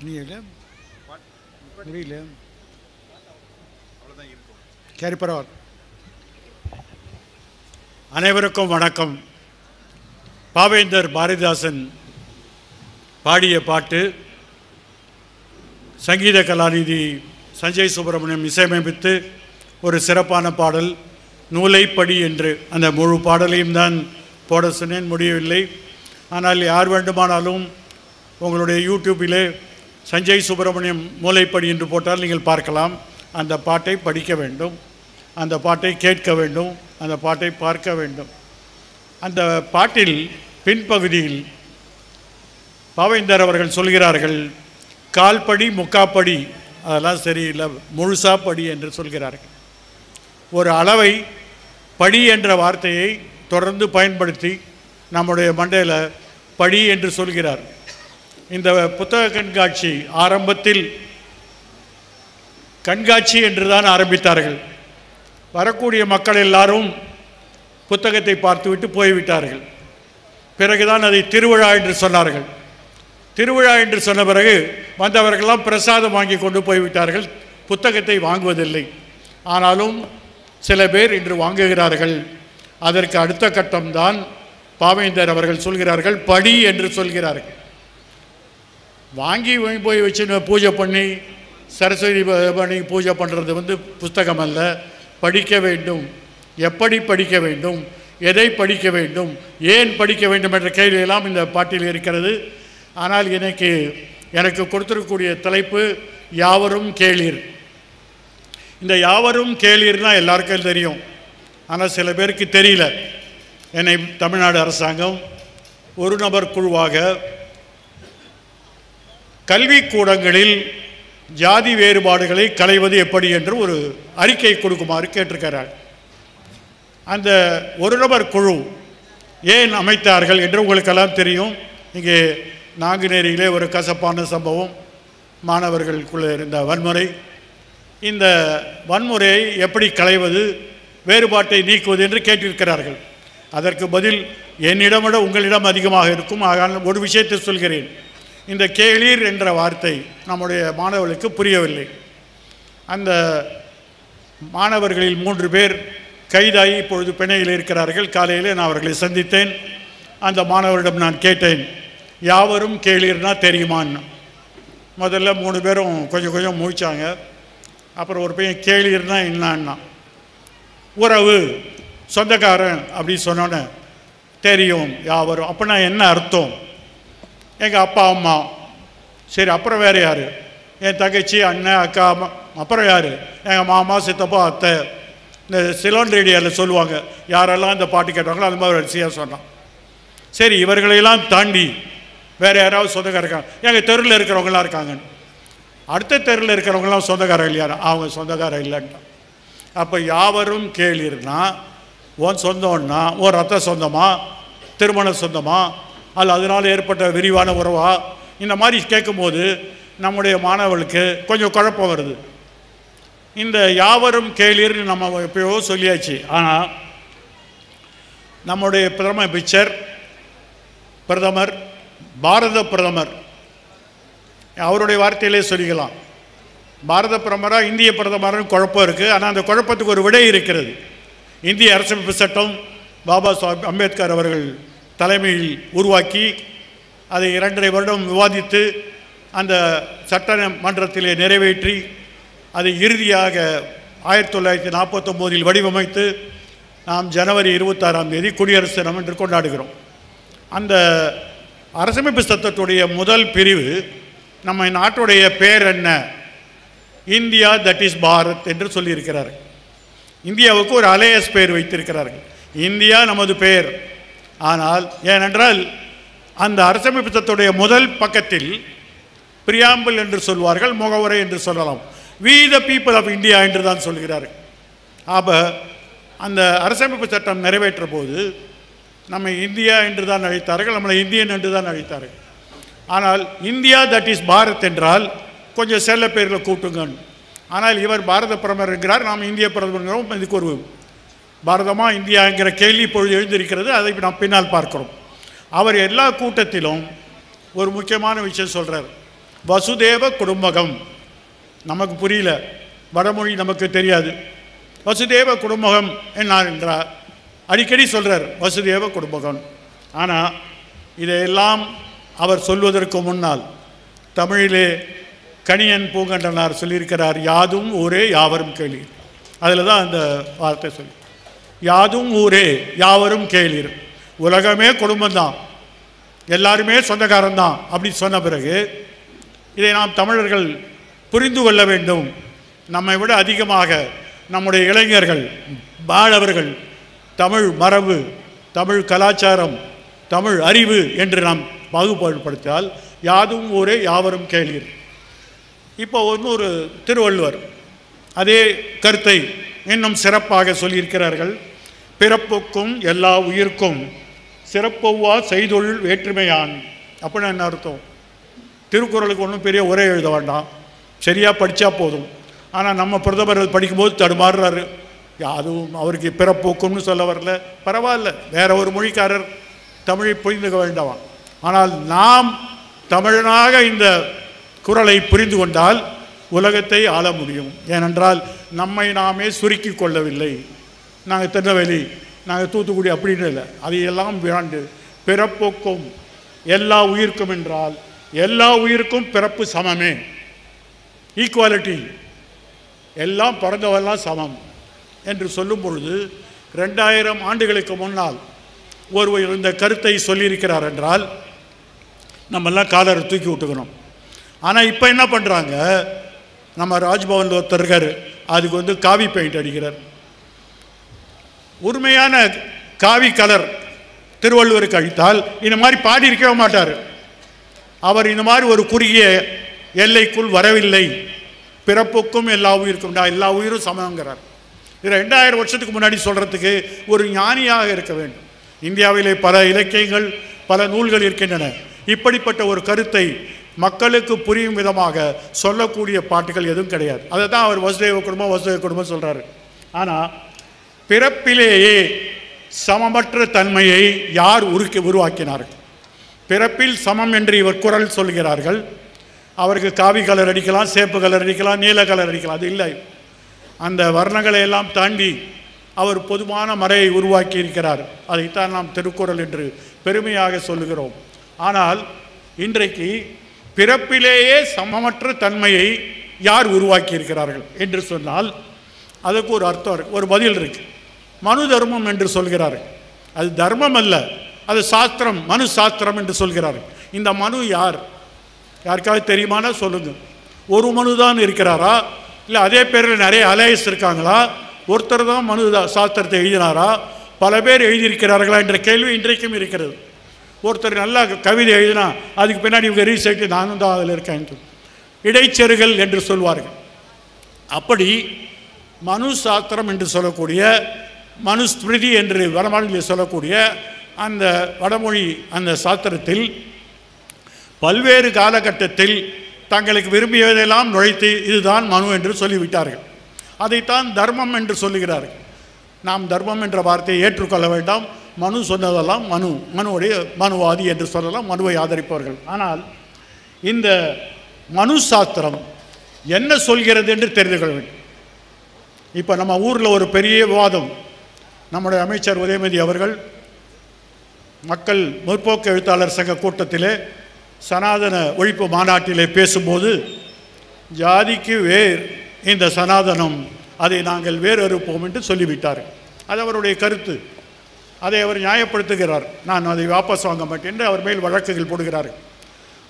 முடியல சரி பரவாயில்ல. அனைவருக்கும் வணக்கம். பாவேந்தர் பாரதிதாசன் பாடிய பாட்டு சங்கீத கலாநிதி சஞ்சய் சுப்பிரமணியம் இசையமைப்பித்து ஒரு சிறப்பான பாடல். நூலைப்படி என்று அந்த முழு பாடலையும் தான் போட சொன்னேன், முடியவில்லை. ஆனால் யார் வேண்டுமானாலும் உங்களுடைய யூடியூப்பிலே சஞ்சய் சுப்பிரமணியம் மூலைப்படி என்று போட்டால் நீங்கள் பார்க்கலாம். அந்த பாட்டை படிக்க வேண்டும், அந்த பாட்டை கேட்க வேண்டும், அந்த பாட்டை பார்க்க வேண்டும். அந்த பாட்டில் பின்பகுதியில் பாவேந்தர் அவர்கள் சொல்கிறார்கள், கால்படி முக்காப்படி அதெல்லாம் சரியில்லை, முழுசா படி என்று சொல்கிறார்கள். ஒரு அளவை படி என்ற வார்த்தையை தொடர்ந்து பயன்படுத்தி நம்முடைய மண்டையில் படி என்று சொல்கிறார். இந்த புத்தக கண்காட்சி ஆரம்பத்தில் கண்காட்சி என்று தான் ஆரம்பித்தார்கள். வரக்கூடிய மக்கள் எல்லாரும் புத்தகத்தை பார்த்துவிட்டு போய்விட்டார்கள். பிறகுதான் அதை திருவிழா என்று சொன்னார்கள். திருவிழா என்று சொன்ன பிறகு வந்தவர்களெல்லாம் பிரசாதம் வாங்கி கொண்டு போய்விட்டார்கள், புத்தகத்தை வாங்குவதில்லை. ஆனாலும் சில பேர் இன்று வாங்குகிறார்கள். அதற்கு அடுத்த கட்டம்தான் பாவேந்தர் அவர்கள் சொல்கிறார்கள், படி என்று சொல்கிறார்கள். வாங்கி போய் வச்சு பூஜை பண்ணி சரஸ்வதி பண்ணி பூஜை பண்ணுறது புஸ்தகம் அல்ல. படிக்க வேண்டும். எப்படி படிக்க வேண்டும், எதை படிக்க வேண்டும், ஏன் படிக்க வேண்டும் என்ற கேள்வியெல்லாம் இந்த பாட்டில் இருக்கிறது. ஆனால் எனக்கு கொடுத்திருக்கக்கூடிய தலைப்பு யாவரும் கேளீர். இந்த யாவரும் கேளீர்னால் எல்லாருக்கும் தெரியும், ஆனால் சில பேருக்கு தெரியல. என்னை தமிழ்நாடு அரசாங்கம் ஒரு நபர் குழுவாக கல்விக்கூடங்களில் ஜாதி வேறுபாடுகளை களைவது எப்படி என்று ஒரு அறிக்கை கொடுக்குமாறு கேட்டிருக்கிறார். அந்த ஒரு நபர் குழு ஏன் அமைத்தார்கள் என்று உங்களுக்கெல்லாம் தெரியும். இங்கே நாங்குநேரியிலே ஒரு கசப்பான சம்பவம், மாணவர்களுக்குள்ளே இருந்த வன்முறை. இந்த வன்முறையை எப்படி களைவது, வேறுபாட்டை நீக்குவது என்று கேட்டிருக்கிறார்கள். அதற்கு பதில் என்னிடமிட உங்களிடம் அதிகமாக இருக்கும். ஆனால் ஒரு விஷயத்தை சொல்கிறேன், இந்த கேளீர் என்ற வார்த்தை நம்முடைய மாணவர்களுக்கு புரியவில்லை. அந்த மாணவர்களில் 3 பேர் கைதாகி இப்பொழுது பிணையில் இருக்கிறார்கள். காலையிலே நான் அவர்களை சந்தித்தேன். அந்த மாணவரிடம் நான் கேட்டேன், யாவரும் கேளீர்னா தெரியுமான்னு. முதல்ல 3 பேரும் கொஞ்சம் கொஞ்சம் முழிச்சாங்க. அப்புறம் ஒரு பையன் கேளீர்னா என்னான்னா, உறவு சொந்தக்காரன் அப்படி சொன்னோன்னே தெரியும் யாவரும். அப்படின்னா என்ன அர்த்தம்? எங்கள் அப்பா அம்மா, சரி அப்புறம் வேறு யார்? என் தங்கச்சி, அண்ணன், அக்கா, அப்புறம் யார்? எங்கள் மாமா, சித்தப்பா, அத்தை. இந்த சிலோன் ரேடியோவில் சொல்லுவாங்க, யாரெல்லாம் இந்த பாட்டு கேட்டாங்களோ அது மாதிரி வரிசையாக சொன்னான். சரி, இவர்களையெல்லாம் தாண்டி வேறு யாராவது சொந்தக்காரர் இருக்காங்க? எங்கள் தெருவில் இருக்கிறவங்களாம் இருக்காங்கன்னு. அடுத்த தெருவில் இருக்கிறவங்களாம் சொந்தக்காரர் இல்லையா? அவங்க சொந்தக்காரர் இல்லைன்னா. அப்போ யாவரும் கேளீர்னா உன் சொந்தம்னா உன் ரத்த சொந்தமா, திருமண சொந்தமா, அல்ல அதனால் ஏற்பட்ட விரிவான உறவா? இந்த மாதிரி கேட்கும்போது நம்முடைய மாணவர்களுக்கு கொஞ்சம் குழப்பம் வருது. இந்த யாவரும் கேளீர் நம்ம எப்பயோ சொல்லியாச்சு. ஆனால் நம்முடைய பிரதமர் பாரத பிரதமர், அவருடைய வார்த்தையிலே சொல்லிக்கலாம், பாரத பிரதமரா இந்திய பிரதமரும் குழப்பம் இருக்குது. ஆனால் அந்த குழப்பத்துக்கு ஒரு விடை இருக்கிறது. இந்திய அரசமைப்பு சட்டம் பாபா சாஹேப் அம்பேத்கர் அவர்கள் தலைமையில் உருவாக்கி அதை 2.5 வருடம் விவாதித்து அந்த சட்டமன்றத்திலே நிறைவேற்றி அதை இறுதியாக 1949 வடிவமைத்து நாம் ஜனவரி 26ஆம் தேதி குடியரசு தினம் என்று கொண்டாடுகிறோம். அந்த அரசமைப்பு சட்டத்துடைய முதல் பிரிவு நம்ம நாட்டுடைய பேர் என்ன, இந்தியா தட் இஸ் பாரத் என்று சொல்லியிருக்கிறார்கள். இந்தியாவுக்கு ஒரு அலையஸ் பெயர் வைத்திருக்கிறார்கள். இந்தியா நமது பெயர். ஆனால் ஏனென்றால் அந்த அரசமைப்பு சட்டத்துடைய முதல் பக்கத்தில் பிரியாம்பிள் என்று சொல்வார்கள், முகவுரை என்று சொல்லலாம், we the people of India என்று தான் சொல்கிறார்கள். அப்போ அந்த அரசமைப்பு சட்டம் நிறைவேற்ற போது நம்ம இந்தியா என்று தான் அழைத்தார்கள், நம்மளை இந்தியன் என்று தான் அழைத்தார்கள். ஆனால் இந்தியா தட் இஸ் பாரத் என்றால் கொஞ்சம் செல்ல பேரில் கூட்டுங்கன்னு. ஆனால் இவர் பாரத பிரதமர் என்கிறார், நாம் இந்திய பிரதமர். இதுக்கு ஒரு பாரதமா இந்தியாங்கிற கேள்வி இப்பொழுது எழுந்திருக்கிறது. அதை நாம் பின்னால் பார்க்கிறோம். அவர் எல்லா கூட்டத்திலும் ஒரு முக்கியமான விஷயம் சொல்கிறார். வசுதேவ குடும்பகம். நமக்கு புரியல, வடமொழி நமக்கு தெரியாது. வசுதேவ குடும்பகம் என்ன என்றார், அடிக்கடி சொல்கிறார் வசுதேவ குடும்பகம். ஆனால் இதையெல்லாம் அவர் சொல்வதற்கு முன்னால் தமிழிலே கணியன் பூங்கண்டனார் சொல்லியிருக்கிறார், யாதும் ஊரே யாவரும் கேளீர். அதில் தான் அந்த வார்த்தை சொல்லி, யாதும் ஊரே யாவரும் கேளீர். உலகமே குடும்பம்தான், எல்லாருமே சொந்தக்காரன்தான் அப்படி சொன்ன பிறகு இதை நாம் தமிழர்கள் புரிந்து கொள்ள வேண்டும். நம்மை விட அதிகமாக நம்முடைய இளைஞர்கள் மாணவர்கள் தமிழ் மரபு, தமிழ் கலாச்சாரம், தமிழ் அறிவு என்று நாம் பாகுபாடுபடுத்தினால் யாதும் ஊரே யாவரும் கேளீர். இப்போ ஒரு திருவள்ளுவர் அதே கருத்தை இன்னும் சிறப்பாக சொல்லியிருக்கிறார்கள். பிறப்புக்கும் எல்லா உயிர்க்கும் சிறப்பொவ்வா செய்தொழில் வேற்றுமையான். அப்படின்னு என்ன அர்த்தம்? திருக்குறளுக்கு ஒன்றும் பெரிய உரை எழுத வேண்டாம், சரியாக படித்தா போதும். ஆனால் நம்ம பிரதமர் படிக்கும்போது தடுமாறுறாரு. அதுவும் அவருக்கு பிறப்போக்கும்னு சொல்ல வரல, பரவாயில்ல, வேற ஒரு மொழிக்காரர் தமிழை புரிந்துக்க வேண்டாம். ஆனால் நாம் தமிழனாக இந்த குறளை புரிந்து கொண்டால் உலகத்தை ஆள முடியும். ஏனென்றால் நம்மை நாமே சுருக்கி கொள்ளவில்லை. நாங்கள் திருநெல்வேலி, நாங்கள் தூத்துக்குடி அப்படின்னு இல்லை, அதையெல்லாம் விராண்டு பிறப்போக்கும் எல்லா உயிர்க்கும் என்றால் எல்லா உயிருக்கும் பிறப்பு சமமே, ஈக்குவாலிட்டி, எல்லாம் பிறந்தவெல்லாம் சமம் என்று சொல்லும் பொழுது 2000 ஆண்டுகளுக்கு முன்னால் ஒருவர் இந்த கருத்தை சொல்லியிருக்கிறார் என்றால் நம்மெல்லாம் காலரை தூக்கி விட்டுக்கணும். ஆனால் இப்போ என்ன பண்ணுறாங்க, நம்ம ராஜ்பவனில் ஒருத்தர் இருக்கார், அதுக்கு காவி பெயிண்ட் அடிக்கிறார். உண்மையான காவி கலர் திருவள்ளுவருக்கு அழித்தால் இந்த மாதிரி பாடி இருக்கவே மாட்டார். அவர் இந்த மாதிரி ஒரு குறுகிய எல்லைக்குள் வரவில்லை. பிறப்புக்கும் எல்லா உயிருக்கும், எல்லா உயிரும் சமங்கிறார். இது 2000 வருஷத்துக்கு முன்னாடி சொல்கிறதுக்கு ஒரு ஞானியாக இருக்க வேண்டும். இந்தியாவிலே பல இலக்கியங்கள், பல நூல்கள் இருக்கின்றன. இப்படிப்பட்ட ஒரு கருத்தை மக்களுக்கு புரியும் விதமாக சொல்லக்கூடிய பாட்டுகள் எதுவும் கிடையாது. அதை தான் அவர் வசுதேவ குடும்பம் சொல்கிறாரு. ஆனால் பிறப்பிலேயே சமமற்ற தன்மையை யார் உருவாக்கினார்கள்? பிறப்பில் சமம் என்று இவர் குறள் சொல்கிறார்கள். அவருக்கு காவி கலர் அடிக்கலாம், சேப்பு கலர் அடிக்கலாம், நீல கலர் அடிக்கலாம், அது இல்லை. அந்த வர்ணங்களை எல்லாம் தாண்டி அவர் பொதுவான மறையை உருவாக்கி இருக்கிறார். அதைத்தான் நாம் திருக்குறள் என்று பெருமையாக சொல்லுகிறோம். ஆனால் இன்றைக்கு பிறப்பிலேயே சமமற்ற தன்மையை யார் உருவாக்கி இருக்கிறார்கள் என்று சொன்னால் அதுக்கு ஒரு அர்த்தம் இருக்கு, ஒரு பதில் இருக்கு. மனு தர்மம் என்று சொல்கிறார்கள். அது தர்மம் அல்ல, அது சாஸ்திரம், மனு சாஸ்திரம் என்று சொல்கிறார்கள். இந்த மனு யார்? யாருக்காவது தெரியுமானா சொல்லுங்க. ஒரு மனு தான் இருக்கிறாரா, இல்லை அதே பேரில் நிறைய அலையஸ் இருக்காங்களா? ஒருத்தர் தான் மனு சாஸ்திரத்தை எழுதினாரா, பல பேர் எழுதியிருக்கிறார்களா என்ற கேள்வி இன்றைக்கும் இருக்கிறது. ஒருத்தர் நல்லா கவிதை எழுதினா அதுக்கு பின்னாடி இவங்க ரீசைட்டு நானும் தான் அதில் இருக்கேன், இடைச்செருகல் என்று சொல்வார்கள். அப்படி மனு சாஸ்திரம் என்று சொல்லக்கூடிய, மனுஸ்மிருதி என்று வடமொழியில் சொல்லக்கூடிய அந்த வடமொழி அந்த சாஸ்திரத்தில் பல்வேறு காலகட்டத்தில் தங்களுக்கு விரும்பியதெல்லாம் நுழைத்து இதுதான் மனு என்று சொல்லிவிட்டார்கள். அதைத்தான் தர்மம் என்று சொல்லுகிறார்கள். நாம் தர்மம் என்ற வார்த்தையை ஏற்றுக்கொள்ள வேண்டாம். மனு சொன்னதெல்லாம் மனுவுடைய மனுவாதி என்று சொல்லலாம், மனுவை ஆதரிப்பவர்கள். ஆனால் இந்த மனு சாஸ்திரம் என்ன சொல்கிறது என்று தெரிந்து கொள்ள வேண்டும். இப்போ நம்ம ஊரில் ஒரு பெரிய விவாதம், நம்முடைய அமைச்சர் உதயநிதி அவர்கள் மக்கள் முற்போக்கு எழுத்தாளர் சங்க கூட்டத்திலே சனாதன ஒழிப்பு மாநாட்டிலே பேசும்போது ஜாதிக்கு வேர் இந்த சனாதனம், அதை நாங்கள் வேறறுப்போம் என்று சொல்லிவிட்டார். அது அவருடைய கருத்து, அதை அவர் நியாயப்படுத்துகிறார். நான் அதை வாபஸ் வாங்க மாட்டேன் என்று அவர் மேல் வழக்குகள் போடுகிறார்.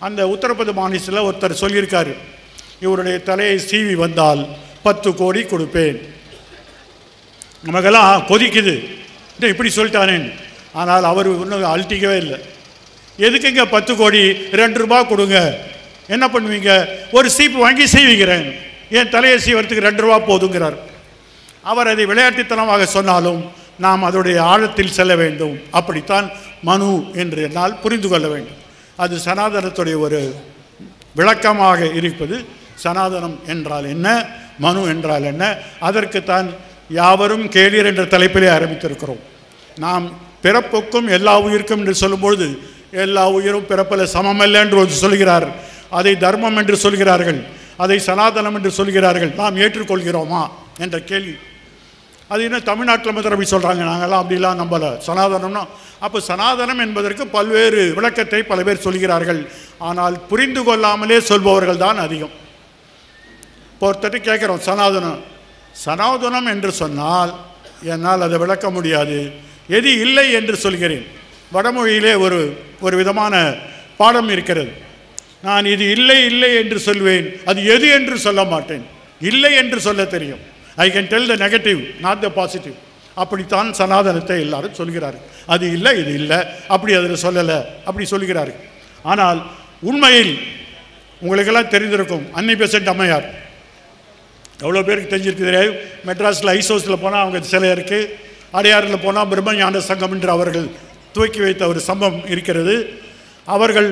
அந்த உத்தரப்பிரதேச மாநிலத்தில் ஒருத்தர் சொல்லியிருக்காரு, இவருடைய தலையை சீவி வந்தால் 10 கோடி கொடுப்பேன். நமக்கெல்லாம் கொதிக்குது, இப்படி சொல்லிட்டானேன். ஆனால் அவர் இன்னும் அழட்டிக்கவே இல்லை. எதுக்குங்க 10 கோடி, 2 ரூபா கொடுங்க, என்ன பண்ணுவீங்க? ஒரு சீப்பு வாங்கி சீவிக்கிறேன், என் தலையை சீவறதுக்கு 2 ரூபா போதுங்கிறார். அவர் அதை விளையாட்டுத்தனமாக சொன்னாலும் நாம் அதோடைய ஆழத்தில் செல்ல வேண்டும். அப்படித்தான் மனு என்று என்னால் புரிந்து கொள்ள வேண்டும். அது சனாதனத்துடைய ஒரு விளக்கமாக இருப்பது. சனாதனம் என்றால் என்ன, மனு என்றால் என்ன, அதற்குத்தான் யாவரும் கேளீர் என்ற தலைப்பிலே ஆரம்பித்திருக்கிறோம். நாம் பிறப்புக்கும் எல்லா உயிருக்கும் என்று சொல்லும்பொழுது எல்லா உயிரும் பிறப்பில் சமமல்ல என்று சொல்கிறார். அதை தர்மம் என்று சொல்கிறார்கள், அதை சனாதனம் என்று சொல்கிறார்கள். நாம் ஏற்றுக்கொள்கிறோமா என்ற கேள்வி. அது என்ன தமிழ்நாட்டில் மாத்திரம் சொல்கிறாங்க, நாங்கள்லாம் அப்படிலாம் நம்பலை சனாதனம்னா. அப்போ சனாதனம் என்பதற்கு பல்வேறு விளக்கத்தை பல பேர் சொல்கிறார்கள். ஆனால் புரிந்து கொள்ளாமலே சொல்பவர்கள் தான் அதிகம். இப்போ ஒருத்தட்டு கேட்குறோம் சனாதனம் என்று சொன்னால் என்னால் அதை விளக்க முடியாது, எது இல்லை என்று சொல்கிறேன். வடமொழியிலே ஒரு விதமான பாடம் இருக்கிறது. நான் இது இல்லை இல்லை என்று சொல்வேன், அது எது என்று சொல்ல மாட்டேன். இல்லை என்று சொல்ல தெரியும். I can tell the negative, not the positive. அப்படித்தான் சனாதனத்தை எல்லாரும் சொல்கிறார்கள். அது இல்லை இது இல்லை, அப்படி அதில் சொல்லலை, அப்படி சொல்கிறார்கள். ஆனால் உண்மையில் உங்களுக்கெல்லாம் தெரிந்திருக்கும், அன்னி பெசன்ட் அம்மையார். எவ்வளோ பேருக்கு தெரிஞ்சிருக்கு தெரியாது. மெட்ராஸில் ஐசோஸில் போனால் அவங்க சிலை இருக்குது. அடையாறில் போனால் பிரம்மஞான சங்கம் என்று அவர்கள் துவக்கி வைத்த ஒரு சம்பவம் இருக்கிறது. அவர்கள்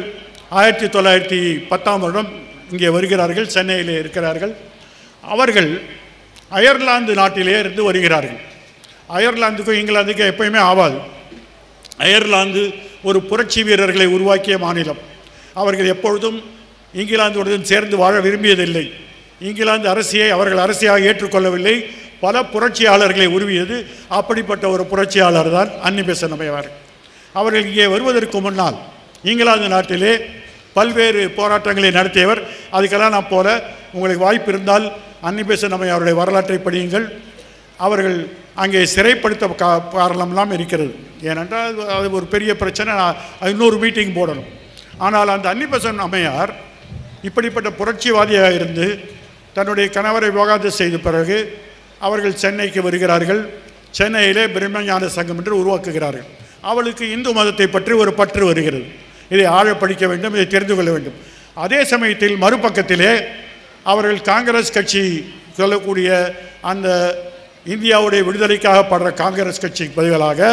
1910 இங்கே வருகிறார்கள், சென்னையிலே இருக்கிறார்கள். அவர்கள் அயர்லாந்து நாட்டிலே இருந்து வருகிறார்கள். அயர்லாந்துக்கும் இங்கிலாந்துக்கும் எப்பயுமே ஆகாது. அயர்லாந்து ஒரு புரட்சி வீரர்களை உருவாக்கிய மாநிலம். அவர்கள் எப்பொழுதும் இங்கிலாந்துடன் சேர்ந்து வாழ விரும்பியதில்லை. இங்கிலாந்து அரசியை அவர்கள் அரசியாக ஏற்றுக்கொள்ளவில்லை. பல புரட்சியாளர்களை உருவியது. அப்படிப்பட்ட ஒரு புரட்சியாளர் தான் அன்னி பெசன்ட் அம்மையார். அவர்கள் இங்கே வருவதற்கு முன்னால் இங்கிலாந்து நாட்டிலே பல்வேறு போராட்டங்களை நடத்தியவர். அதுக்கெல்லாம் நான் போல, உங்களுக்கு வாய்ப்பு இருந்தால் அன்னி பெசன்ட் அம்மையாருடைய வரலாற்றை படியுங்கள். அவர்கள் அங்கே சிறைப்படுத்த காரணம்லாம் இருக்கிறது. ஏனென்றால் அது ஒரு பெரிய பிரச்சனை, இன்னொரு மீட்டிங் போடணும். ஆனால் அந்த அன்னி பெசன்ட் அம்மையார் இப்படிப்பட்ட புரட்சிவாதியாக இருந்து தன்னுடைய கணவரை விவாகரத்து செய்த பிறகு அவர்கள் சென்னைக்கு வருகிறார்கள். சென்னையிலே பிரம்மஞான சங்கம் என்று உருவாக்குகிறார்கள். அவளுக்கு இந்து மதத்தை பற்றி ஒரு பற்று வருகிறது. இதை ஆழ படிக்க வேண்டும், இதை தெரிந்து கொள்ள வேண்டும். அதே சமயத்தில் மறுபக்கத்திலே அவர்கள் காங்கிரஸ் கட்சி சொல்லக்கூடிய அந்த இந்தியாவுடைய விடுதலைக்காக படுற காங்கிரஸ் கட்சிக்கு பதிலாக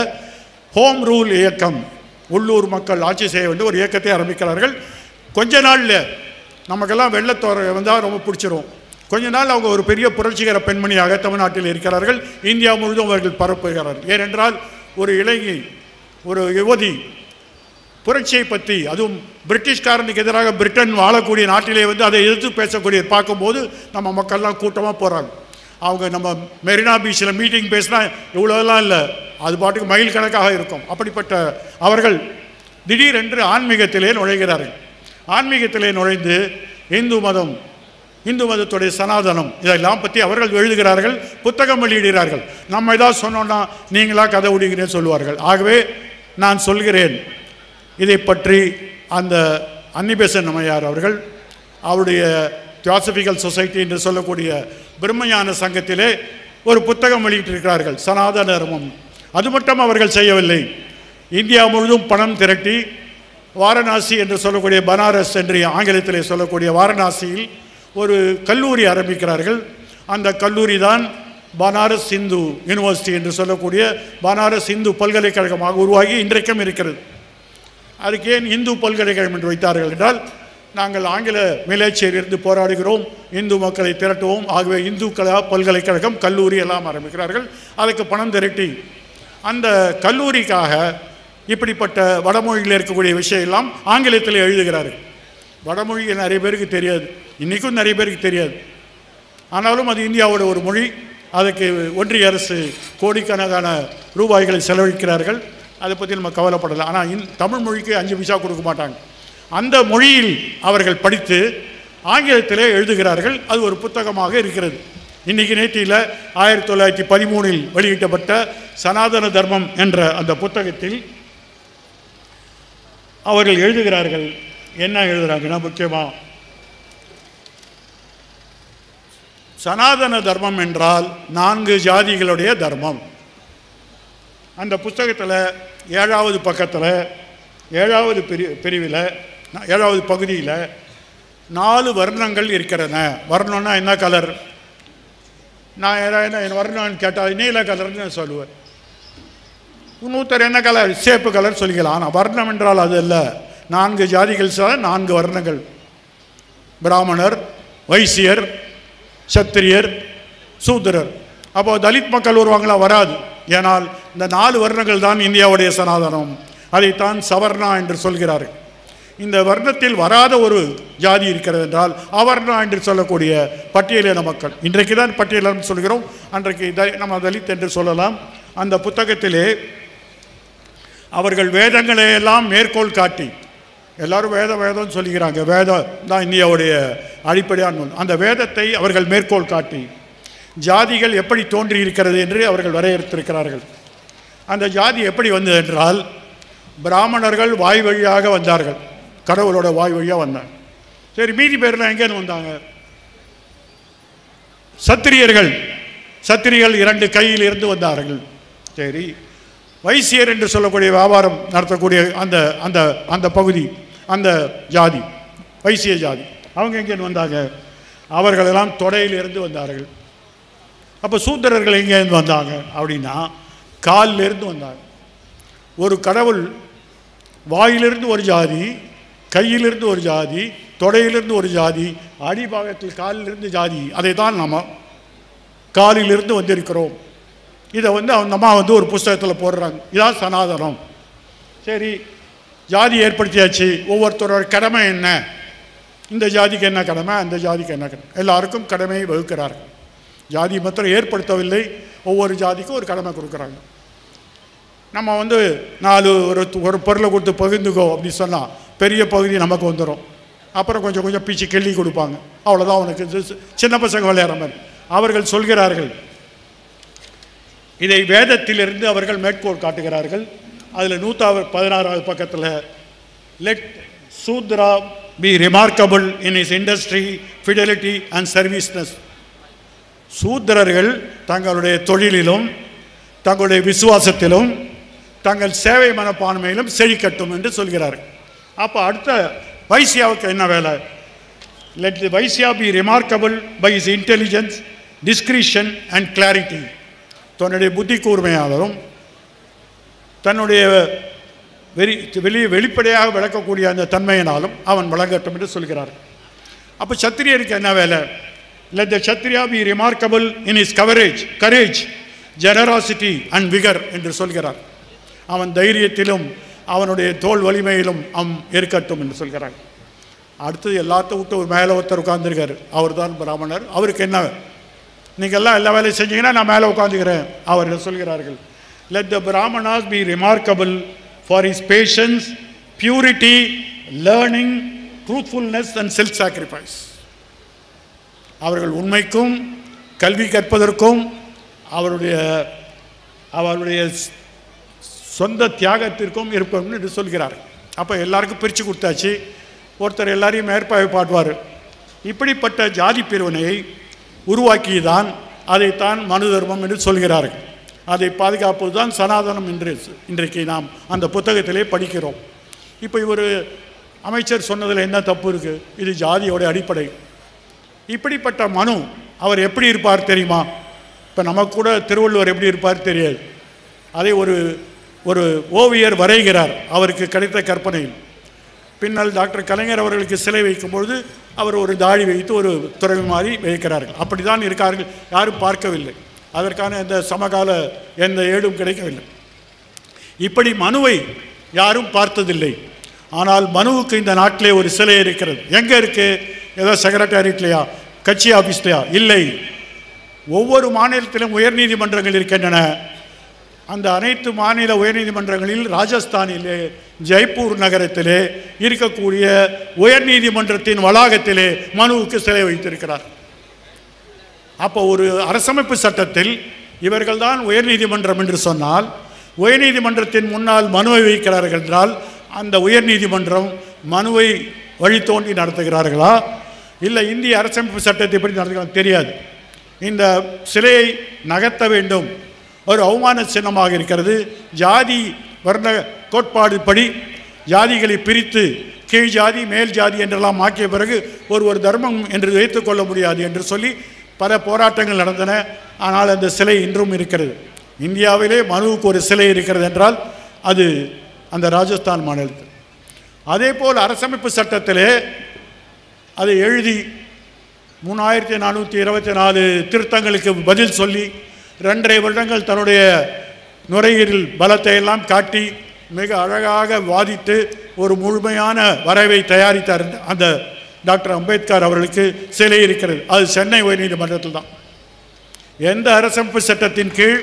ஹோம் ரூல் இயக்கம், உள்ளூர் மக்கள் ஆட்சி செய்ய வேண்டும் ஒரு இயக்கத்தை ஆரம்பிக்கிறார்கள். கொஞ்ச நாளில் நமக்கெல்லாம் வெள்ளத்தோரை வந்தால் ரொம்ப பிடிச்சிரும். கொஞ்ச நாள் அவங்க ஒரு பெரிய புரட்சிகர பெண்மணியாக தமிழ்நாட்டில் இருக்கிறார்கள். இந்தியா முழுவதும் அவர்கள் பரப்புகிறார்கள். ஏனென்றால் ஒரு இளைஞி, ஒரு யுவதி புரட்சியை பற்றி, அதுவும் பிரிட்டிஷ்காரனுக்கு எதிராக பிரிட்டன் வாழக்கூடிய நாட்டிலே வந்து அதை எதிர்த்து பேசக்கூடிய பார்க்கும்போது நம்ம மக்கள்லாம் கூட்டமாக போகிறாங்க. அவங்க நம்ம மெரினா பீச்சில் மீட்டிங் பேசினா இவ்வளோலாம் இல்லை, அது பாட்டுக்கு மைல் கணக்காக இருக்கும். அப்படிப்பட்ட அவர்கள் திடீரென்று ஆன்மீகத்திலே நுழைகிறார்கள். ஆன்மீகத்திலே நுழைந்து இந்து மதத்துடைய சனாதனம் இதெல்லாம் பற்றி அவர்கள் எழுதுகிறார்கள், புத்தகம் வெளியிடுகிறார்கள். நம்ம ஏதாவது சொன்னோன்னா நீங்களா கதை விடுகிறேன்னு சொல்லுவார்கள். ஆகவே நான் சொல்கிறேன், இதை பற்றி அந்த அன்னி பெசன்ட் அம்மையார் அவர்கள் அவருடைய தியோசபிக்கல் சொசைட்டி என்று சொல்லக்கூடிய பிரம்மஞான சங்கத்திலே ஒரு புத்தகம் வெளியிட்டிருக்கிறார்கள், சனாதன தர்மம். அது மட்டும் அவர்கள் செய்யவில்லை. இந்தியா முழுவதும் பணம் திரட்டி வாரணாசி என்று சொல்லக்கூடிய பனாரஸ் என்று ஆங்கிலத்திலே சொல்லக்கூடிய வாரணாசியில் ஒரு கல்லூரி ஆரம்பிக்கிறார்கள். அந்த கல்லூரி தான் பனாரஸ் இந்து யூனிவர்சிட்டி என்று சொல்லக்கூடிய பனாரஸ் இந்து பல்கலைக்கழகமாக உருவாகி இன்றைக்கும் இருக்கிறது. அதுக்கு ஏன் இந்து பல்கலைக்கழகம் என்று வைத்தார்கள் என்றால், நாங்கள் ஆங்கில மிலேச்சேரியிலிருந்து போராடுகிறோம், இந்து மக்களை திரட்டுவோம். ஆகவே இந்து பல்கலைக்கழகம் கல்லூரி எல்லாம் ஆரம்பிக்கிறார்கள். அதுக்கு பணம் திரட்டி அந்த கல்லூரிக்காக இப்படிப்பட்ட வடமொழியில் இருக்கக்கூடிய விஷயம் எல்லாம் ஆங்கிலத்தில் எழுதுகிறார்கள். வடமொழி நிறைய பேருக்கு தெரியாது, இன்றைக்கும் நிறைய பேருக்கு தெரியாது. ஆனாலும் அது இந்தியாவோட ஒரு மொழி. அதுக்கு ஒன்றிய அரசு கோடிக்கணக்கான ரூபாய்களை செலவழிக்கிறார்கள். அதை பற்றி நம்ம கவலைப்படலை. ஆனால் தமிழ் மொழிக்கு 5 பைசா கொடுக்க மாட்டாங்க. அந்த மொழியில் அவர்கள் படித்து ஆங்கிலத்திலே எழுதுகிறார்கள். அது ஒரு புத்தகமாக இருக்கிறது. இன்றைக்கி நேற்றியில் 1913 வெளியிட்டப்பட்ட சனாதன தர்மம் என்ற அந்த புத்தகத்தில் அவர்கள் எழுதுகிறார்கள். என்ன எழுதுகிறாங்கன்னா, முக்கியமாக சனாதன தர்மம் என்றால் 4 ஜாதிகளுடைய தர்மம். அந்த புத்தகத்தில் 7வது பக்கத்தில் 7வது பிரிவில் 7வது பகுதியில் 4 வர்ணங்கள் இருக்கிறன. வர்ணம்னா என்ன கலர்? நான் என்ன வர்ணம்னு கேட்டால் நீல கலர்னு சொல்லுவேன். இன்னொருத்தர் என்ன கலர்? சேப்பு கலர் சொல்லிக்கலாம். ஆனால் வர்ணம் என்றால் அது இல்லை. 4 ஜாதிகள், 4 வர்ணங்கள். பிராமணர், வைசியர், சத்திரியர், சூத்திரர். அப்போ தலித் மக்கள் வருவாங்களா? வராது. ஏனால் இந்த 4 வர்ணங்கள் தான் இந்தியாவுடைய சனாதனம். அதைத்தான் சவர்ணா என்று சொல்கிறார்கள். இந்த வர்ணத்தில் வராத ஒரு ஜாதி இருக்கிறது என்றால் அவர்ணா என்று சொல்லக்கூடிய பட்டியலின மக்கள். இன்றைக்கு தான் பட்டியலினம் சொல்கிறோம், அன்றைக்கு நம்ம தலித் என்று சொல்லலாம். அந்த புத்தகத்திலே அவர்கள் வேதங்களை எல்லாம் மேற்கோள் காட்டி, எல்லாரும் வேதம் சொல்லுகிறாங்க, வேதம் தான் இந்தியாவுடைய அடிப்படையான நூல். அந்த வேதத்தை அவர்கள் மேற்கோள் காட்டி ஜாதிகள் எப்படி தோன்றி இருக்கிறது என்று அவர்கள் வரையறுத்திருக்கிறார்கள். அந்த ஜாதி எப்படி வந்தது என்றால், பிராமணர்கள் வாய் வழியாக வந்தார்கள், கடவுளோட வாய் வழியாக வந்தாங்க. சரி, மீதி பேர்லாம் எங்கேருந்து வந்தாங்க? சத்திரியர்கள் 2 கையில் இருந்து வந்தார்கள். சரி, வைசியர் என்று சொல்லக்கூடிய வியாபாரம் நடத்தக்கூடிய அந்த அந்த அந்த பகுதி, அந்த ஜாதி வைசிய ஜாதி, அவங்க எங்கேருந்து வந்தாங்க? அவர்களெல்லாம் தொடையிலிருந்து வந்தார்கள். அப்போ சூத்திரர்கள் எங்கேருந்து வந்தாங்க அப்படின்னா காலிலிருந்து வந்தாங்க. ஒரு கடவுள் வாயிலிருந்து ஒரு ஜாதி, கையிலிருந்து ஒரு ஜாதி, தொடையிலிருந்து ஒரு ஜாதி, அடிபாகத்தில் காலிலிருந்து ஜாதி. அதை தான் நம்ம காலிலிருந்து வந்திருக்கிறோம். இதை அந்த அம்மா ஒரு புஸ்தகத்தில் போடுறாங்க. இதான் சனாதனம். சரி, ஜாதி ஏற்படுத்தியாச்சு. ஒவ்வொருத்தரோட கடமை என்ன? இந்த ஜாதிக்கு என்ன கடமை, அந்த ஜாதிக்கு என்ன கடமை, எல்லாருக்கும் கடமையை வகுக்கிறார்கள். ஜாதி மாத்திரம் ஏற்படுத்தவில்லை, ஒவ்வொரு ஜாதிக்கும் ஒரு கடமை கொடுக்குறாங்க. நம்ம 4 ஒரு பொருளை கொடுத்து பகிர்ந்துக்கோ அப்படி சொன்னால் பெரிய பகுதி நமக்கு வந்துடும். அப்புறம் கொஞ்சம் கொஞ்சம் பீச்சு கிள்ளி கொடுப்பாங்க. அவ்வளோதான் உனக்கு. சின்ன பசங்க விளையாடுற மாதிரி அவர்கள் சொல்கிறார்கள். இதை வேதத்திலிருந்து அவர்கள் மேற்கோள் காட்டுகிறார்கள். அதில் 116வது பக்கத்தில், let Shudra be remarkable in his industry, fidelity and serviceness. சூத்திரர்கள் தங்களுடைய தொழிலிலும் தங்களுடைய விசுவாசத்திலும் தங்கள் சேவை மனப்பான்மையிலும் செழிக்கட்டும் என்று சொல்கிறார்கள். அப்போ அடுத்த வைசியாவுக்கு என்ன வேலை? Let the Vaishya be remarkable by his intelligence, discretion and clarity. தன்னுடைய புத்தி கூர்மையாலும் தன்னுடைய வெளிப்படையாக விளக்கக்கூடிய அந்த தன்மையினாலும் அவன் வழங்கட்டும் என்று சொல்கிறார். அப்போ சத்திரியருக்கு என்ன வேலை? Let the Kshatriya be remarkable in his courage, generosity and vigour என்று சொல்கிறார். அவன் தைரியத்திலும் அவனுடைய தோல் வலிமையிலும் இருக்கட்டும் என்று சொல்கிறார். அடுத்தது எல்லாத்தையும் விட்டு ஒரு மேலே ஒருத்தர் உட்கார்ந்துருக்காரு, அவர் தான் பிராமணர். அவருக்கு என்ன? நீங்கள் எல்லாம் எல்லா வேலையும் செஞ்சீங்கன்னா நான் மேலே உட்காந்துக்கிறேன். அவர்கள் சொல்கிறார்கள், let the Brahmanas be remarkable for his patience, purity, learning, truthfulness and self sacrifice. அவர்கள் உண்மைக்கும் கல்வி கற்பதற்கும் அவருடைய சொந்த தியாகத்திற்கும் இருக்கும் என்று சொல்கிறார். அப்போ எல்லாருக்கும் பிரித்து கொடுத்தாச்சு. ஒருத்தர் எல்லாரையும் மேற்பார்வை பாட்டுவார். இப்படிப்பட்ட ஜாதி பிரிவினையை உருவாக்கியதான் அதைத்தான் மனு தர்மம் என்று சொல்கிறார்கள். அதை பாதுகாப்பது தான் சனாதனம் என்று இன்றைக்கு நாம் அந்த புத்தகத்திலே படிக்கிறோம். இப்போ இவர் அமைச்சர் சொன்னதில் என்ன தப்பு இருக்குது? இது ஜாதியோட அடிப்படை. இப்படிப்பட்ட மனு அவர் எப்படி இருப்பார் தெரியுமா? இப்போ நமக்கு கூட திருவள்ளுவர் எப்படி இருப்பார் தெரியாது. அதை ஒரு ஓவியர் வரைகிறார் அவருக்கு கிடைத்த கற்பனையில். பின்னால் டாக்டர் கலைஞர் அவர்களுக்கு சிலை வைக்கும்பொழுது அவர் ஒரு தாடி வைத்து ஒரு துறவி மாதிரி வைக்கிறார்கள். அப்படி தான் இருக்கார்கள். யாரும் பார்க்கவில்லை. அதற்கான எந்த சமகால எந்த ஏடும் கிடைக்கவில்லை. இப்படி மனுவை யாரும் பார்த்ததில்லை. ஆனால் மனுவுக்கு இந்த நாட்டிலே ஒரு சிலை இருக்கிறது. எங்கே இருக்குது? ஏதோ செக்ரட்டேரியட்லையா, கட்சி ஆஃபீஸ்லையா? இல்லை. ஒவ்வொரு மாநிலத்திலும் உயர்நீதிமன்றங்கள் இருக்கின்றன. அந்த அனைத்து மாநில உயர்நீதிமன்றங்களில் ராஜஸ்தானிலே ஜெய்ப்பூர் நகரத்திலே இருக்கக்கூடிய உயர்நீதிமன்றத்தின் வளாகத்திலே மனுவுக்கு சிலை வைத்திருக்கிறார். அப்போ ஒரு அரசமைப்பு சட்டத்தில் இவர்கள் தான் உயர்நீதிமன்றம் என்று சொன்னால், உயர்நீதிமன்றத்தின் முன்னால் மனுவை வைக்கிறார்கள் என்றால் அந்த உயர்நீதிமன்றம் மனுவை வழித்தோண்டி நடத்துகிறார்களா, இல்லை இந்திய அரசமைப்பு சட்டத்தை எப்படி நடத்துகிறாங்க தெரியாது. இந்த சிலையை நகர்த்த வேண்டும், ஒரு அவமான சின்னமாக இருக்கிறது. ஜாதி வர்ண கோட்பாடு படி ஜாதிகளை பிரித்து கீழ் ஜாதி மேல் ஜாதி என்றெல்லாம் ஆக்கிய பிறகு ஒரு தர்மம் என்று வைத்துக்கொள்ள முடியாது என்று சொல்லி பல போராட்டங்கள் நடந்தன. ஆனால் அந்த சிலை இன்றும் இருக்கிறது. இந்தியாவிலே மனுவுக்கு ஒரு சிலை இருக்கிறது என்றால் அது அந்த ராஜஸ்தான் மாநிலத்தில். அதே போல் அரசமைப்பு சட்டத்திலே அதை எழுதி 3424 திருத்தங்களுக்கு பதில் சொல்லி 2.5 வருடங்கள் தன்னுடைய நுரையீரல் பலத்தை எல்லாம் காட்டி மிக அழகாக வாதிட்டு ஒரு முழுமையான வரைவை தயாரித்தார். அந்த டாக்டர் அம்பேத்கர் அவர்களுக்கு சிலை இருக்கிறது. அது சென்னை உயர்நீதிமன்றத்தில் தான். எந்த அரசமைப்பு சட்டத்தின் கீழ்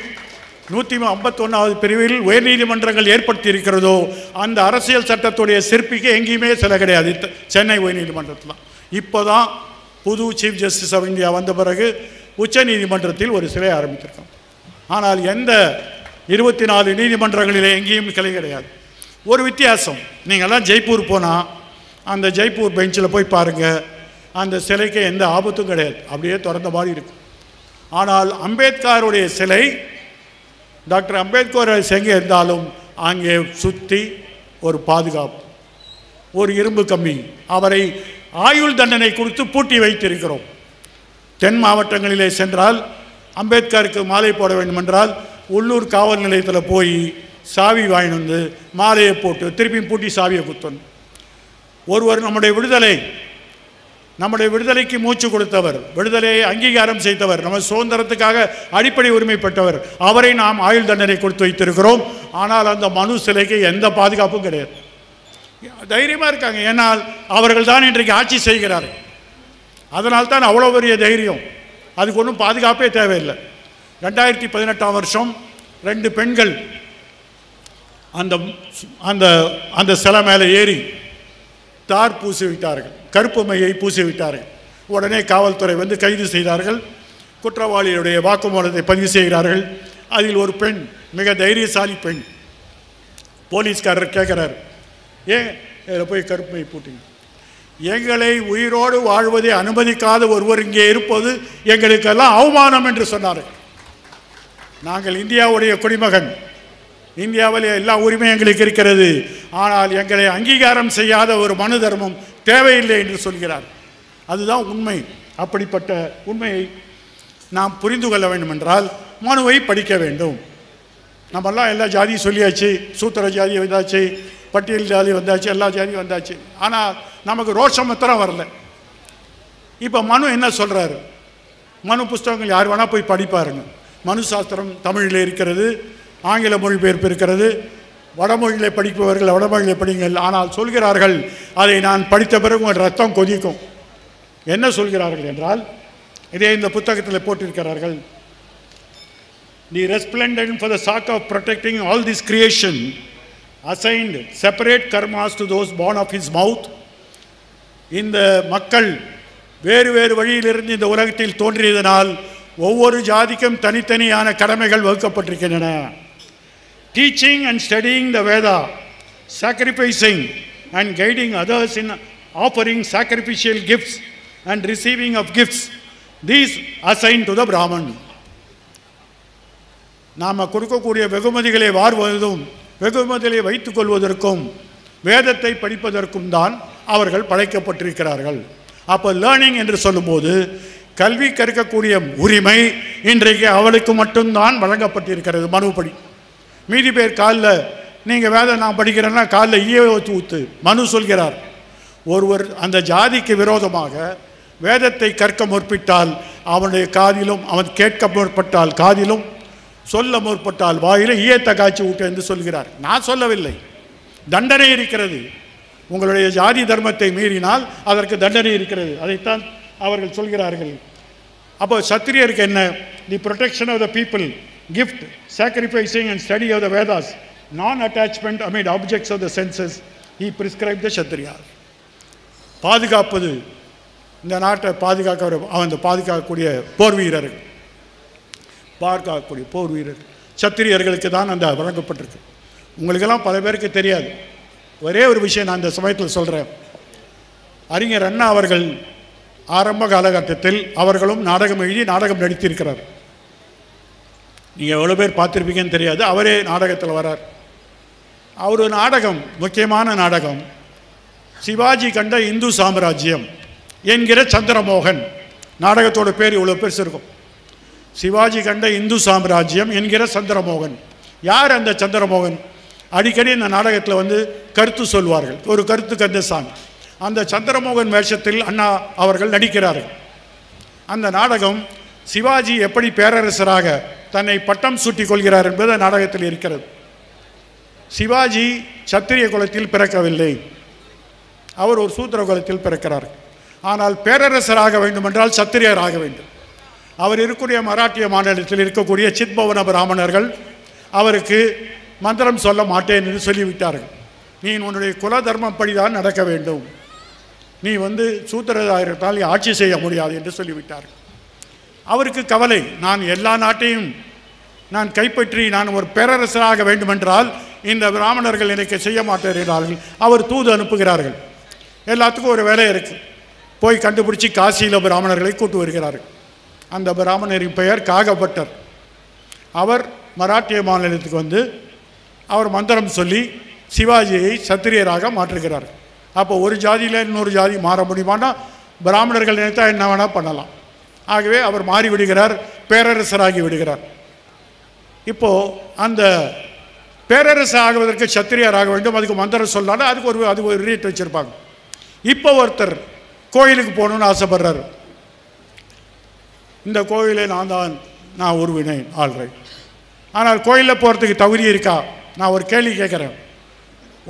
151வது பிரிவில் உயர்நீதிமன்றங்கள் ஏற்படுத்தி இருக்கிறதோ அந்த அரசியல் சட்டத்துடைய சிற்பிக்கு எங்கேயுமே சிலை கிடையாது. சென்னை உயர்நீதிமன்றத்தில் தான். இப்போ தான் புது சீஃப் ஜஸ்டிஸ் ஆஃப் இந்தியா வந்த பிறகு உச்ச நீதிமன்றத்தில் ஒரு சிலை ஆரம்பித்திருக்கோம். ஆனால் எந்த 24 நீதிமன்றங்களிலே எங்கேயும் கிளை கிடையாது. ஒரு வித்தியாசம், நீங்கள்லாம் ஜெய்ப்பூர் போனால் அந்த ஜெய்ப்பூர் பெஞ்சில் போய் பாருங்கள், அந்த சிலைக்கு எந்த ஆபத்தும் கிடையாது, அப்படியே திறந்த மாதிரி இருக்கும். ஆனால் அம்பேத்கருடைய சிலை, டாக்டர் அம்பேத்கர் எங்கே இருந்தாலும் அங்கே சுற்றி ஒரு பாதுகாப்பு, ஒரு இரும்பு கம்பி, அவரை ஆயுள் தண்டனை கொடுத்து பூட்டி வைத்திருக்கிறோம். தென் மாவட்டங்களிலே சென்றால் அம்பேத்கருக்கு மாலை போட வேண்டுமென்றால் உள்ளூர் காவல் நிலையத்தில் போய் சாவி வாங்கிட்டு வந்து மாலையை போட்டு திருப்பி பூட்டி சாவியை குத்தணும். ஒருவர் நம்முடைய விடுதலைக்கு மூச்சு கொடுத்தவர், விடுதலையை அங்கீகாரம் செய்தவர், நம்ம சுதந்திரத்துக்காக அடிப்படை உரிமைப்பட்டவர், அவரை நாம் ஆயுள் தண்டனை கொடுத்து வைத்திருக்கிறோம். ஆனால் அந்த மனு சிலைக்கு எந்த பாதுகாப்பும் கிடையாது. தைரியமாக இருக்காங்க, ஏன்னால் அவர்கள் தான் இன்றைக்கு ஆட்சி செய்கிறார்கள். அதனால்தான் அவ்வளோ பெரிய தைரியம். அதுக்கு ஒன்றும் பாதுகாப்பே தேவையில்லை. 2018ஆம் வருஷம் 2 பெண்கள் அந்த அந்த அந்த சிலை மேலே ஏறி தார் பூசி விட்டார்கள், கருப்பு மையை பூசி விட்டார்கள். உடனே காவல்துறை வந்து கைது செய்தார்கள். குற்றவாளியுடைய வாக்குமூலத்தை பதிவு செய்கிறார்கள். அதில் ஒரு பெண், மிக தைரியசாலி பெண், போலீஸ்காரர் கேட்குறார், ஏன் இதில் போய் கருப்பு மை போட்டீங்க? எங்களை உயிரோடு வாழ்வதை அனுமதிக்காத ஒருவர் இங்கே இருப்பது எங்களுக்கெல்லாம் அவமானம் என்று சொன்னார்கள். நாங்கள் இந்தியாவுடைய குடிமகன், இந்தியாவில் எல்லா உரிமையும் எங்களுக்கு இருக்கிறது, ஆனால் எங்களை அங்கீகாரம் செய்யாத ஒரு மனு தர்மம் தேவையில்லை என்று சொல்கிறார். அதுதான் உண்மை. அப்படிப்பட்ட உண்மையை நாம் புரிந்து கொள்ள வேண்டும் என்றால் மனுவை படிக்க வேண்டும். நம்மெல்லாம் எல்லா ஜாதியும் சொல்லியாச்சு, சூத்திர ஜாதி வந்தாச்சு, பட்டியல் ஜாதி வந்தாச்சு, எல்லா ஜாதியும் வந்தாச்சு. ஆனால் நமக்கு ரோஷம் மாத்திரம் வரல. இப்போ மனு என்ன சொல்கிறாரு? மனு புஸ்தகங்கள் யார் வேணால் போய் படிப்பாருங்க. மனு சாஸ்திரம் தமிழில் இருக்கிறது, ஆங்கில மொழிபெயர்ப்பு இருக்கிறது. வடமொழியிலே படிப்பவர்கள் வடமொழியிலே படிங்கள். ஆனால் சொல்கிறார்கள், அதை நான் படித்த பிறகு உங்கள் ரத்தம் கொதிக்கும். என்ன சொல்கிறார்கள் என்றால், இதே இந்த புத்தகத்தில் போட்டிருக்கிறார்கள், the resplendent for the sake of protecting all this creation assigned separate karmas to those born of his mouth. இந்த மக்கள் வேறு வேறு வழியிலிருந்து இந்த உலகத்தில் தோன்றியதனால் ஒவ்வொரு ஜாதிக்கும் தனித்தனியான கடமைகள் வகுக்கப்பட்டிருக்கின்றன. Teaching and studying the Veda, sacrificing and guiding others in offering sacrificial gifts and receiving of gifts, these assigned to the Brahman. நாம் கொடுக்கக்கூடிய வெகுமதிகளை வாருவதும் வெகுமதிகளை வைத்துக் கொள்வதற்கும் வேதத்தை படிப்பதற்கும் தான் அவர்கள் படைக்கப்பட்டிருக்கிறார்கள். அப்போ லேர்னிங் என்று சொல்லும்போது கல்வி கற்கக்கூடிய உரிமை இன்றைக்கு அவளுக்கு மட்டும்தான் வழங்கப்பட்டிருக்கிறது மனுப்படி. மீதி பேர் காலில் நீங்கள் வேதம் நான் படிக்கிறேன்னா காலில் ஈய ஊத்து. மனு சொல்கிறார், ஒருவர் அந்த ஜாதிக்கு விரோதமாக வேதத்தை கற்க முற்பட்டால் அவனுடைய காதிலும், அவன் கேட்க முற்பட்டால் காதிலும், சொல்ல முற்பட்டால் வாயிலும் ஈயத்தை காய்ச்சி விட்டு என்று சொல்கிறார். நான் சொல்லவில்லை, தண்டனை இருக்கிறது. உங்களுடைய ஜாதி தர்மத்தை மீறினால் அதற்கு தண்டனை இருக்கிறது. அதைத்தான் அவர்கள் சொல்கிறார்கள். அப்போ சத்திரியருக்கு என்ன? The protection of the people, gift, sacrificing and study of the Vedas, non attachment amid objects of the senses, he prescribe the Kshatriya. பாதுகாப்பது, இந்த நாட்டை பாதுகாக்கக்கூடிய போர் வீரர்கள், சத்திரியர்களுக்கு தான் அந்த வழங்கப்பட்டிருக்கு. உங்களுக்கெல்லாம் பல பேருக்கு தெரியாது. ஒரே ஒரு விஷயம் நான் இந்த சமயத்தில் சொல்கிறேன். அறிஞர் அண்ணா அவர்கள் ஆரம்ப காலகட்டத்தில் அவர்களும் நாடகம் எழுதி நாடகம் நடித்திருக்கிறார். நீங்கள் எவ்வளோ பேர் பார்த்துருப்பீங்கன்னு தெரியாது. அவரே நாடகத்தில் வரார். அவர் நாடகம், முக்கியமான நாடகம், சிவாஜி கண்ட இந்து சாம்ராஜ்யம் என்கிற சந்திரமோகன். நாடகத்தோட பேர் இவ்வளோ பெருசு இருக்கும். சிவாஜி கண்ட இந்து சாம்ராஜ்யம் என்கிற சந்திரமோகன். யார் அந்த சந்திரமோகன்? அடிக்கடி இந்த நாடகத்தில் வந்து கருத்து சொல்வார்கள், ஒரு கருத்து கந்தசாமி. அந்த சந்திரமோகன் வேஷத்தில் அண்ணா அவர்கள் நடிக்கிறார்கள். அந்த நாடகம் சிவாஜி எப்படி பேரரசராக தன்னை பட்டம் சூட்டிக் கொள்கிறார் என்பது நாடகத்தில் இருக்கிறது. சிவாஜி சத்திரிய குலத்தில் பிறக்கவில்லை, அவர் ஒரு சூத்திர குலத்தில் பிறக்கிறார். ஆனால் பேரரசராக வேண்டுமென்றால் சத்திரியராக வேண்டும். அவர் இருக்கக்கூடிய மராட்டிய மாநிலத்தில் இருக்கக்கூடிய சித்பவன பிராமணர்கள் அவருக்கு மந்திரம் சொல்ல மாட்டேன் என்று சொல்லிவிட்டார்கள். நீ உன்னுடைய குல தர்மம் படிதான் நடக்க வேண்டும், நீ சூத்திரதாரத்தால் ஆட்சி செய்ய முடியாது என்று சொல்லிவிட்டார்கள். அவருக்கு கவலை, நான் எல்லா நாட்டையும் நான் கைப்பற்றி நான் ஒரு பேரரசராக வேண்டுமென்றால் இந்த பிராமணர்கள் எனக்கு செய்ய மாட்டேறார்கள். அவர் தூது அனுப்புகிறார்கள். எல்லாத்துக்கும் ஒரு வேலை இருக்குது, போய் கண்டுபிடிச்சி காசியில் பிராமணர்களை கூட்டு வருகிறார்கள். அந்த பிராமணரின் பெயர் காகபட்டர். அவர் மராட்டிய மாநிலத்துக்கு அவர் மந்திரம் சொல்லி சிவாஜியை சத்திரியராக மாற்றுகிறார். அப்போ ஒரு ஜாதியில் இன்னொரு ஜாதி மாற முடியுமானா பிராமணர்கள் நினைத்தா என்ன வேணால் பண்ணலாம். ஆகவே அவர் மாறிவிடுகிறார், பேரரசராகி விடுகிறார். இப்போது அந்த பேரரசு ஆகுவதற்கு சத்திரியராக வேண்டும், அதுக்கு மந்திரம் சொல்லாலும் அதுக்கு ஒரு ரீட் வச்சுருப்பாங்க. இப்போ ஒருத்தர் கோயிலுக்கு போகணுன்னு ஆசைப்படுறாரு. இந்த கோயிலை நான் உருவினேன் ஆல்ரைட், ஆனால் கோயிலில் போகிறதுக்கு தகுதி இருக்கா? நான் ஒரு கேள்வி கேட்குறேன்.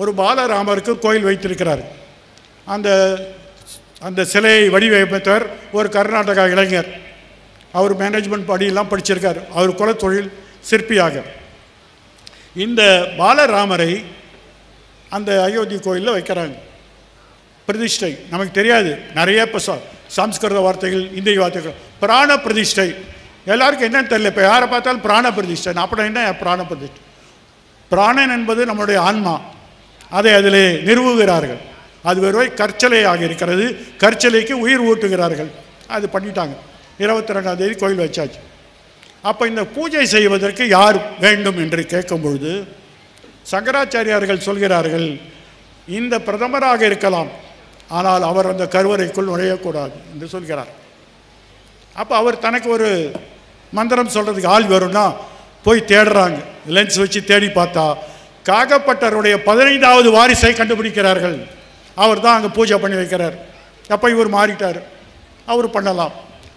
ஒரு பாலராமருக்கு கோயில் வைத்திருக்கிறார். அந்த சிலையை வடிவமைத்தவர் ஒரு கர்நாடகா இளைஞர். அவர் மேனேஜ்மெண்ட் படியெல்லாம் படிச்சிருக்கார். அவர் குலத்தொழில் சிற்பியாக. இந்த பாலராமரை அந்த அயோத்தி கோயிலில் வைக்கிறாங்க. பிரதிஷ்டை நமக்கு தெரியாது, நிறைய இப்போ சம்ஸ்கிருத வார்த்தைகள் இந்திய வார்த்தைகள். பிராண பிரதிஷ்டை எல்லாருக்கும் என்னன்னு தெரியல. இப்போ யாரை பார்த்தாலும் பிராண பிரதிஷ்டை. அப்புறம் என்ன பிராண பிரதிஷ்டை? பிராணன் என்பது நம்முடைய ஆன்மா, அதை அதில் நிறுவுகிறார்கள். அது வெறும் கற்சலையாக இருக்கிறது, கற்சலைக்கு உயிர் ஊட்டுகிறார்கள். அது பண்ணிட்டாங்க. 22ஆம் தேதி கோயில் வச்சாச்சு. அப்போ இந்த பூஜை செய்வதற்கு யார் வேண்டும் என்று கேட்கும் பொழுது சங்கராச்சாரியார்கள் சொல்கிறார்கள், இந்த பிரதமராக இருக்கலாம், ஆனால் அவர் அந்த கருவறைக்குள் நுழையக்கூடாது என்று சொல்கிறார். அப்போ அவர் தனக்கு ஒரு மந்திரம் சொல்கிறதுக்கு ஆள் வரும்னா போய் தேடுறாங்க. லென்ஸ் வச்சு தேடி பார்த்தா காகப்பட்டருடைய 15வது வாரிசை கண்டுபிடிக்கிறார்கள். அவர் தான் அங்கே பூஜை பண்ணி வைக்கிறார். அப்போ இவர் மாறிட்டார், அவர் பண்ணலாம்.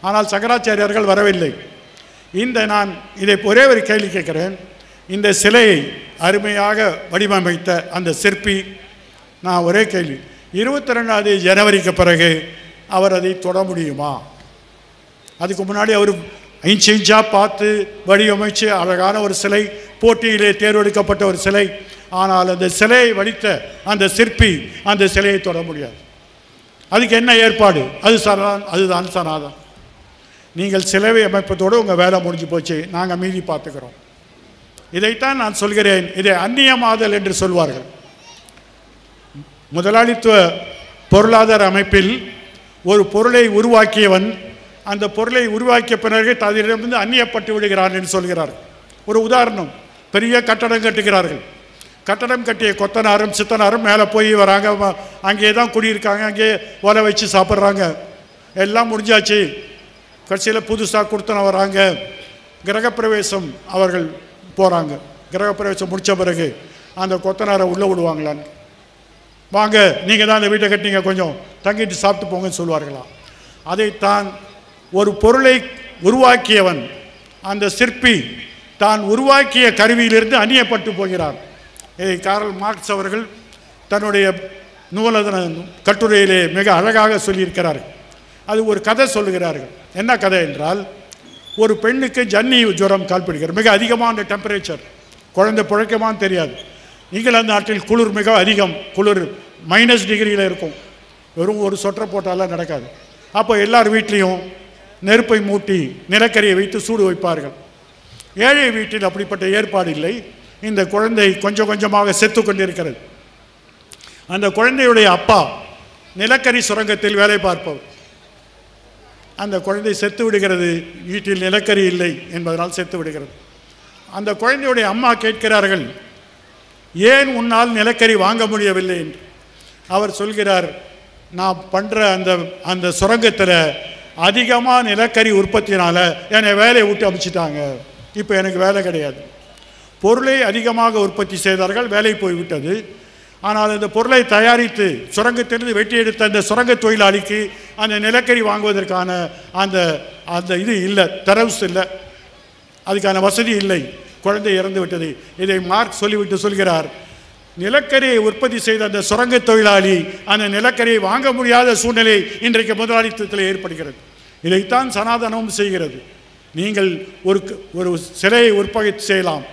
ஆனால் சங்கராச்சாரியார்கள் வரவில்லை. நான் இதை ஒரே ஒரு கேள்வி கேட்குறேன். இந்த சிலையை அருமையாக வடிவமைத்த அந்த சிற்பி, நான் ஒரே கேள்வி, 22 ஜனவரிக்கு பிறகு அவர் அதை தொட முடியுமா? அதுக்கு முன்னாடி அவர் இன்ச்சாக பார்த்து வடிவமைச்சு அழகான ஒரு சிலை, போட்டியிலே தேர்ந்தெடுக்கப்பட்ட ஒரு சிலை. ஆனால் அந்த சிலையை வடித்த அந்த சிற்பி அந்த சிலையை தொட முடியாது. அதுக்கு என்ன ஏற்பாடு? அதுதான் சனாதனம். நீங்கள் சிலை அமைப்பதோடு உங்கள் வேலை முடிஞ்சு போச்சு, நாங்கள் மீதி பார்த்துக்கிறோம். இதைத்தான் நான் சொல்கிறேன். இதை அந்நியமாதல் என்று சொல்வார்கள். முதலாளித்துவ பொருளாதார அமைப்பில் ஒரு பொருளை உருவாக்கியவன் அந்த பொருளை உருவாக்கிய பிறகு அதிலிருந்து அந்நியப்பட்டு விடுகிறான் என்று சொல்கிறார். ஒரு உதாரணம், பெரிய கட்டடம் கட்டுகிறார்கள். கட்டடம் கட்டிய கொத்தனாரும் சித்தனாரும் மேலே போய் வராங்க, அங்கே தான் குடியிருக்காங்க, அங்கே ஒலை வச்சு சாப்பிட்றாங்க. எல்லாம் முடிஞ்சாச்சு. கடைசியில் புதுசாக கொடுத்தன வராங்க. கிரகப்பிரவேசம் அவர்கள் போகிறாங்க. கிரகப்பிரவேசம் முடித்த பிறகு அந்த கொத்தனாரை உள்ளே விடுவாங்களான்னு, வாங்க நீங்கள் தான் அந்த வீட்டை கட்டிங்க, கொஞ்சம் தங்கிட்டு சாப்பிட்டு போங்கன்னு சொல்லுவார்களா? அதைத்தான் ஒரு பொருளை உருவாக்கியவன் அந்த சிற்பி தான் உருவாக்கிய கருவியிலிருந்து அந்நியப்பட்டு போகிறார். இதை கார்ல் மார்க்ஸ் அவர்கள் தன்னுடைய நூலதன கட்டுரையிலே மிக அழகாக சொல்லியிருக்கிறார்கள். அது ஒரு கதை சொல்லுகிறார்கள். என்ன கதை என்றால், ஒரு பெண்ணுக்கு ஜன்னி ஜுரம் கால்பிடிக்கிறது. மிக அதிகமான டெம்பரேச்சர், குழந்தை பிழைக்கமான்னு தெரியாது. இங்கிலாந்து நாட்டில் குளிர் மிக அதிகம், குளிர் -டிகிரியில் இருக்கும். வெறும் ஒரு சொட்டரை போட்டாலாம் நடக்காது. அப்போ எல்லார் வீட்லேயும் நெருப்பை மூட்டி நிலக்கரியை வைத்து சூடு வைப்பார்கள். ஏழை வீட்டில் அப்படிப்பட்ட ஏற்பாடு இல்லை. இந்த குழந்தை கொஞ்சம் கொஞ்சமாக செத்து கொண்டிருக்கிறது. அந்த குழந்தையுடைய அப்பா நிலக்கரி சுரங்கத்தில் வேலை பார்ப்பவர். அந்த குழந்தை செத்து விடுகிறது. வீட்டில் நிலக்கரி இல்லை என்பதனால் செத்து விடுகிறது. அந்த குழந்தையுடைய அம்மா கேட்கிறார்கள், ஏன் உன்னால் நிலக்கரி வாங்க முடியவில்லை என்று. அவர் சொல்கிறார், நான் பண்ணுற அந்த சுரங்கத்தில் அதிகமாக நிலக்கரி உற்பத்தினால் என்னை வேலையை விட்டு அமைச்சிட்டாங்க. இப்போ எனக்கு வேலை கிடையாது. பொருளை அதிகமாக உற்பத்தி செய்தார்கள், வேலை போய்விட்டது. ஆனால் அந்த பொருளை தயாரித்து சுரங்கத்திலிருந்து வெட்டி எடுத்த அந்த சுரங்க தொழிலாளிக்கு அந்த நிலக்கரி வாங்குவதற்கான அந்த இது இல்லை, தரவுஸ் இல்லை, அதுக்கான வசதி இல்லை. குழந்தை இறந்து விட்டது. இதை மார்க் சொல்லிவிட்டு சொல்கிறார், நிலக்கரியை உற்பத்தி செய்த அந்த சுரங்க தொழிலாளி அந்த நிலக்கரியை வாங்க முடியாத சூழ்நிலை இன்றைக்கு முதலாளித்துவத்தில் ஏற்படுகிறது. இதைத்தான் சனாதனமும் செய்கிறது. நீங்கள் ஒரு சிலையை உற்பத்தி செய்யலாம்,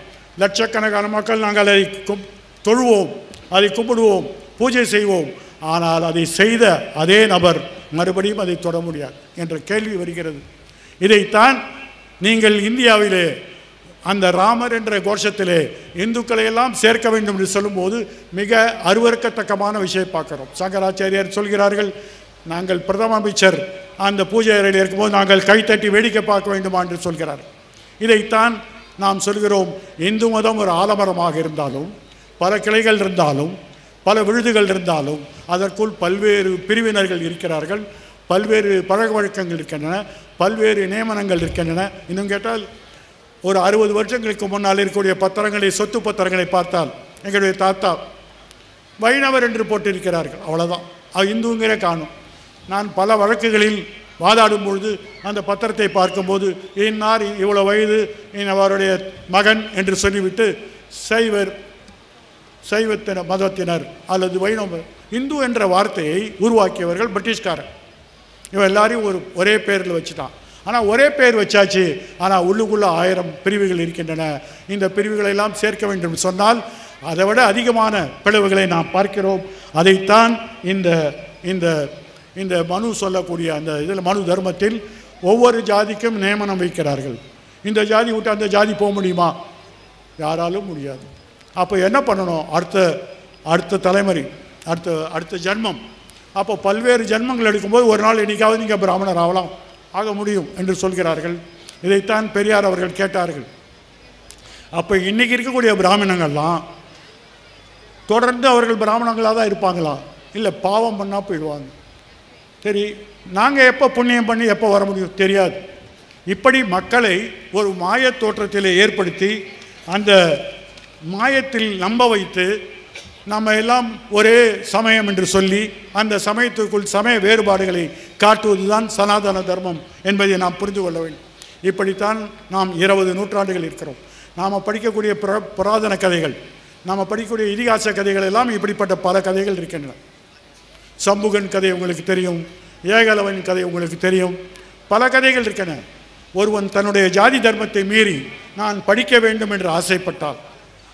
லட்சக்கணக்கான மக்கள் நாங்கள் அதை தொழுவோம், அதை கும்பிடுவோம், பூஜை செய்வோம். ஆனால் அதை செய்த அதே நபர் மறுபடியும் அதை தொட முடியாது என்ற கேள்வி வருகிறது. இதைத்தான் நீங்கள் இந்தியாவிலே அந்த ராமர் என்ற கோஷத்திலே இந்துக்களை எல்லாம் சேர்க்க வேண்டும் என்று சொல்லும்போது மிக அருவருக்கத்தக்கமான விஷயம் பார்க்கிறோம். சங்கராச்சாரியார் சொல்கிறார்கள், நாங்கள் பிரதம அமைச்சர் அந்த பூஜை அறையில் இருக்கும்போது நாங்கள் கைத்தட்டி வேடிக்கை பார்க்க வேண்டுமா என்று சொல்கிறார். இதைத்தான் நாம் சொல்கிறோம். இந்து மதம் ஒரு ஆலமரமாக இருந்தாலும், பல கிளைகள் இருந்தாலும், பல விழுதுகள் இருந்தாலும், அதற்குள் பல்வேறு பிரிவினர்கள் இருக்கிறார்கள், பல்வேறு பழக்க வழக்கங்கள் இருக்கின்றன, பல்வேறு நியமனங்கள் இருக்கின்றன. இன்னும் கேட்டால் ஒரு 60 வருஷங்களுக்கு முன்னால் இருக்கக்கூடிய பத்திரங்களை, சொத்து பத்திரங்களை பார்த்தால் எங்களுடைய தாத்தா வைணவர் என்று போட்டிருக்கிறார்கள், அவ்வளோதான். இந்துங்கிற காணும். நான் பல வழக்குகளில் வாதாடும் பொழுது அந்த பத்திரத்தை பார்க்கும்போது இன்னார் இவ்வளோ வயது, அவருடைய மகன் என்று சொல்லிவிட்டு சைவத்தின மதத்தினர் அல்லது வைணவ இந்து என்ற வார்த்தையை உருவாக்கியவர்கள் பிரிட்டிஷ்காரர். இவன் எல்லாரையும் ஒரே பேரில் வச்சுட்டான். ஆனால் ஒரே பேர் வச்சாச்சு, ஆனால் உள்ளுக்குள்ள 1000 பிரிவுகள் இருக்கின்றன. இந்த பிரிவுகளெல்லாம் சேர்க்க வேண்டும் சொன்னால் அதை விட அதிகமான பிளவுகளை நாம் பார்க்கிறோம். அதைத்தான் இந்த இந்த இந்த மனு சொல்லக்கூடிய அந்த இதில் மனு தர்மத்தில் ஒவ்வொரு ஜாதிக்கும் நியமனம் வைக்கிறார்கள். இந்த ஜாதி விட்டு அந்த ஜாதி போக முடியுமா? யாராலும் முடியாது. அப்போ என்ன பண்ணணும்? அடுத்த தலைமுறை, அடுத்த ஜன்மம். அப்போ பல்வேறு ஜன்மங்கள் எடுக்கும்போது ஒரு நாள் என்னைக்காவது நீங்கள் பிராமணர் ஆக முடியும் என்று சொல்கிறார்கள். இதைத்தான் பெரியார் அவர்கள் கேட்டார்கள். அப்போ இன்றைக்கி இருக்கக்கூடிய பிராமணங்கள்லாம் தொடர்ந்து அவர்கள் பிராமணங்களாக தான் இருப்பாங்களா? இல்லை, பாவம் பண்ணால் போயிடுவாங்க. சரி, நாங்கள் எப்போ புண்ணியம் பண்ணி எப்போ வர முடியும் தெரியாது. இப்படி மக்களை ஒரு மாய தோற்றத்தில் ஏற்படுத்தி அந்த மாயத்தில் நம்ப வைத்து நம்ம எல்லாம் ஒரே சமயம் என்று சொல்லி அந்த சமயத்திற்குள் சமய வேறுபாடுகளை காட்டுவது தான் சனாதன தர்மம் என்பதை நாம் புரிந்து கொள்ள வேண்டும். இப்படித்தான் நாம் 20 நூற்றாண்டுகள் இருக்கிறோம். நாம் படிக்கக்கூடிய புராதன கதைகள், நாம் படிக்கக்கூடிய இதிகாச கதைகள் எல்லாம் இப்படிப்பட்ட பல கதைகள் இருக்கின்றன. சம்புகன் கதை உங்களுக்கு தெரியும், ஏகலவன் கதை உங்களுக்கு தெரியும், பல கதைகள் இருக்கின்றன. ஒருவன் தன்னுடைய ஜாதி தர்மத்தை மீறி நான் படிக்க வேண்டும் என்று ஆசைப்பட்டால்